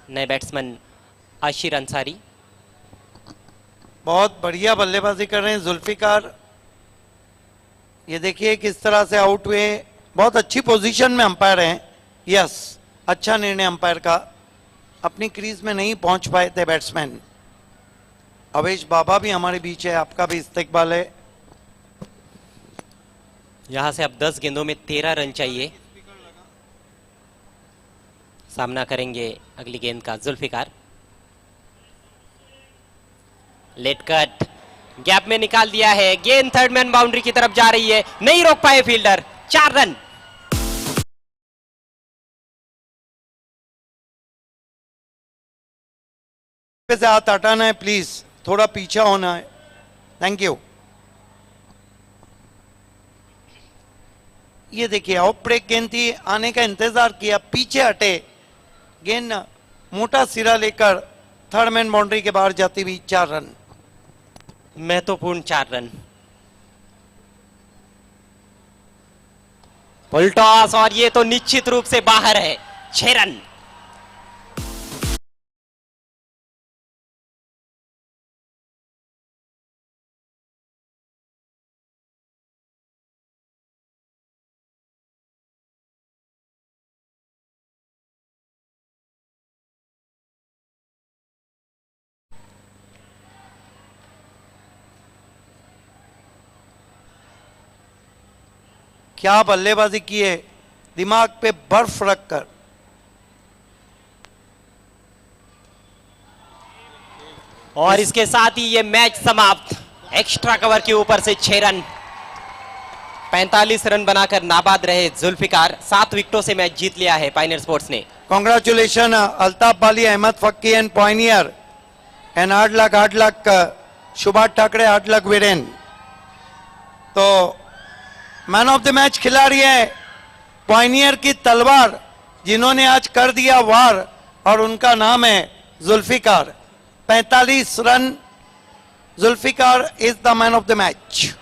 नए बैट्समैन आशिर अंसारी बहुत बढ़िया बल्लेबाजी कर रहे हैं जुल्फिकार। ये देखिए किस तरह से आउट हुए। बहुत अच्छी पोजीशन में अंपायर हैं। यस, अच्छा निर्णय अंपायर का। अपनी क्रीज में नहीं पहुंच पाए थे बैट्समैन। अवेश बाबा भी हमारे बीच है, आपका भी इस्तेकबाल है। यहां से अब 10 गेंदों में 13 रन चाहिए। सामना करेंगे अगली गेंद का जुल्फिकार। लेट कट, गैप में निकाल दिया है, गेंद थर्ड मैन बाउंड्री की तरफ जा रही है, नहीं रोक पाए फील्डर, 4 रन। से हाथ हटाना है प्लीज, थोड़ा पीछे होना है, थैंक यू। ये देखिए ऑफ ब्रेक गेंद थी, आने का इंतजार किया, पीछे हटे, गेंद मोटा सिरा लेकर थर्ड मैन बाउंड्री के बाहर जाती हुई 4 रन। महत्वपूर्ण 4 रन। फुल टॉस और ये तो निश्चित रूप से बाहर है, 6 रन। क्या बल्लेबाजी की है, दिमाग पे बर्फ रखकर। और इसके साथ ही ये मैच समाप्त, एक्स्ट्रा कवर के ऊपर से 6 रन। 45 रन बनाकर नाबाद रहे जुल्फिकार, 7 विकेटों से मैच जीत लिया है पायनियर स्पोर्ट्स ने। Congratulation Altaf Bali, Ahmad Fakki and pioneer and hard luck Subhash Thackeray, hard luck Viren. तो मैन ऑफ द मैच खिलाड़ी है पॉइनियर की तलवार, जिन्होंने आज कर दिया वार, और उनका नाम है Zulfikar. 45 run, Zulfikar is the man of the match.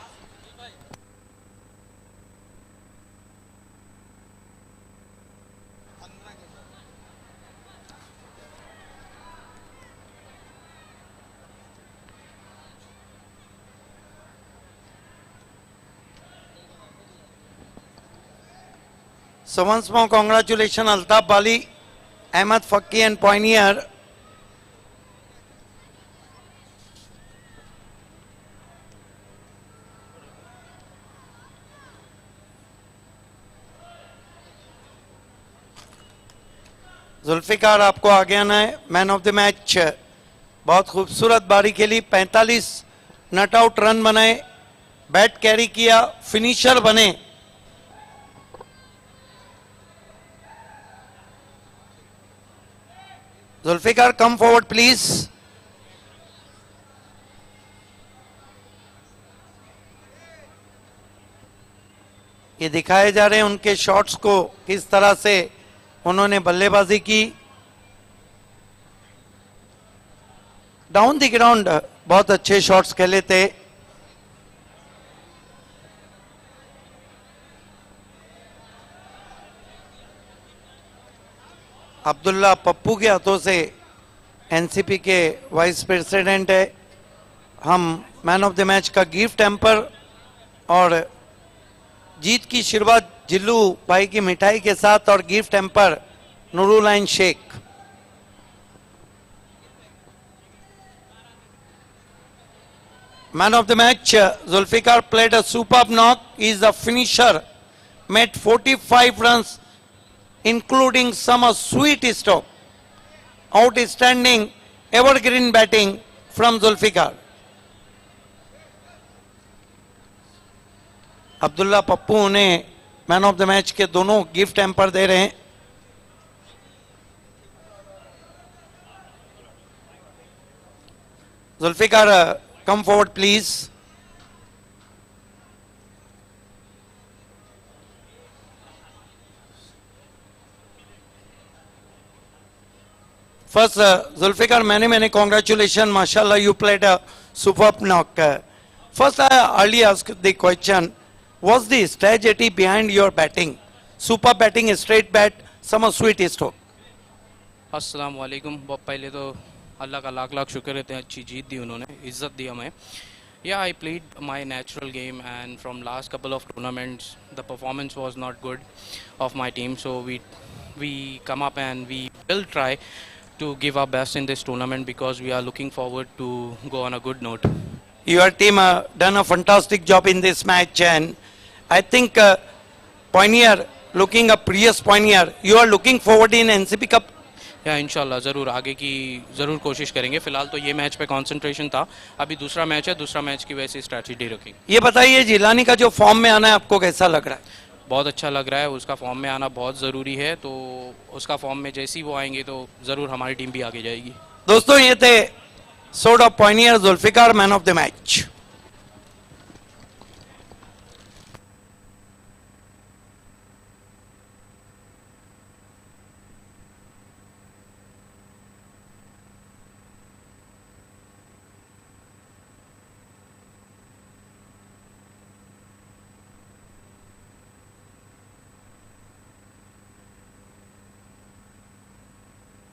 So once more, congratulations Altaf Bali, Ahmed Fakki and Pioneer. Zulfikar आपको आगे आना है, मैन ऑफ द मैच। बहुत खूबसूरत बारी खेली, 45 नट आउट रन बनाए, बैट कैरी किया, फिनिशर बने। Zulfikar come forward please. ये दिखाए जा रहे हैं उनके शॉट्स को, किस तरह से उन्होंने बल्लेबाजी की। डाउन द ग्राउंड बहुत अच्छे शॉट्स खेले थे। अब्दुल्ला पप्पू के हाथों से एनसीपी के वाइस प्रेसिडेंट है। हम मैन ऑफ द मैच का गिफ्ट हैम्पर और जीत की शुरुआत जिल्लू भाई की मिठाई के साथ और gift hamper Noorulain Sheikh. Man of the match Zulfikar played a superb knock. He is the finisher, made 45 runs including some sweet stroke. Outstanding evergreen batting from Zulfikar. Abdullah Pappu उन्हें मैन ऑफ द मैच के दोनों गिफ्ट हैम्पर दे रहे हैं। Zulfikar come forward please. First, Zulfikar, many congratulations. Mashallah, you played a superb knock. First, I earlier asked the question, what's the strategy behind your batting? Super batting, straight bat, some sweet stroke. अस्सलाम वालेकुम। पहले तो अल्लाह का लाख लाख शुक्र है, अच्छी जीत दी उन्होंने, इज्जत दी हमें। Yeah, I played my natural game, and from last couple of tournaments, the performance was not good of my team. So we come up and we will try to give our best in this tournament because we are looking forward to go on a good note. Your team done a fantastic job in this match, and I think Pioneer, looking a previous Pioneer, you are looking forward in NCP Cup या इंशाल्लाह ज़रूर आगे की ज़रूर कोशिश करेंगे। फ़िलहाल तो ये मैच पे कंसंट्रेशन था, अभी दूसरा मैच है, दूसरा मैच की वैसी स्ट्रैटेजी रखेंगे। ये बताइए जिलानी का जो फॉर्म में आना है आपको कैसा लग रहा है? बहुत अच्छा लग रहा है, उसका फॉर्म में आना बहुत ज़रूरी है, तो उसका फॉर्म में जैसे ही वो आएंगे तो ज़रूर हमारी टीम भी आगे जाएगी। दोस्तों ये थे sword of pioneer Zulfikar man of the match.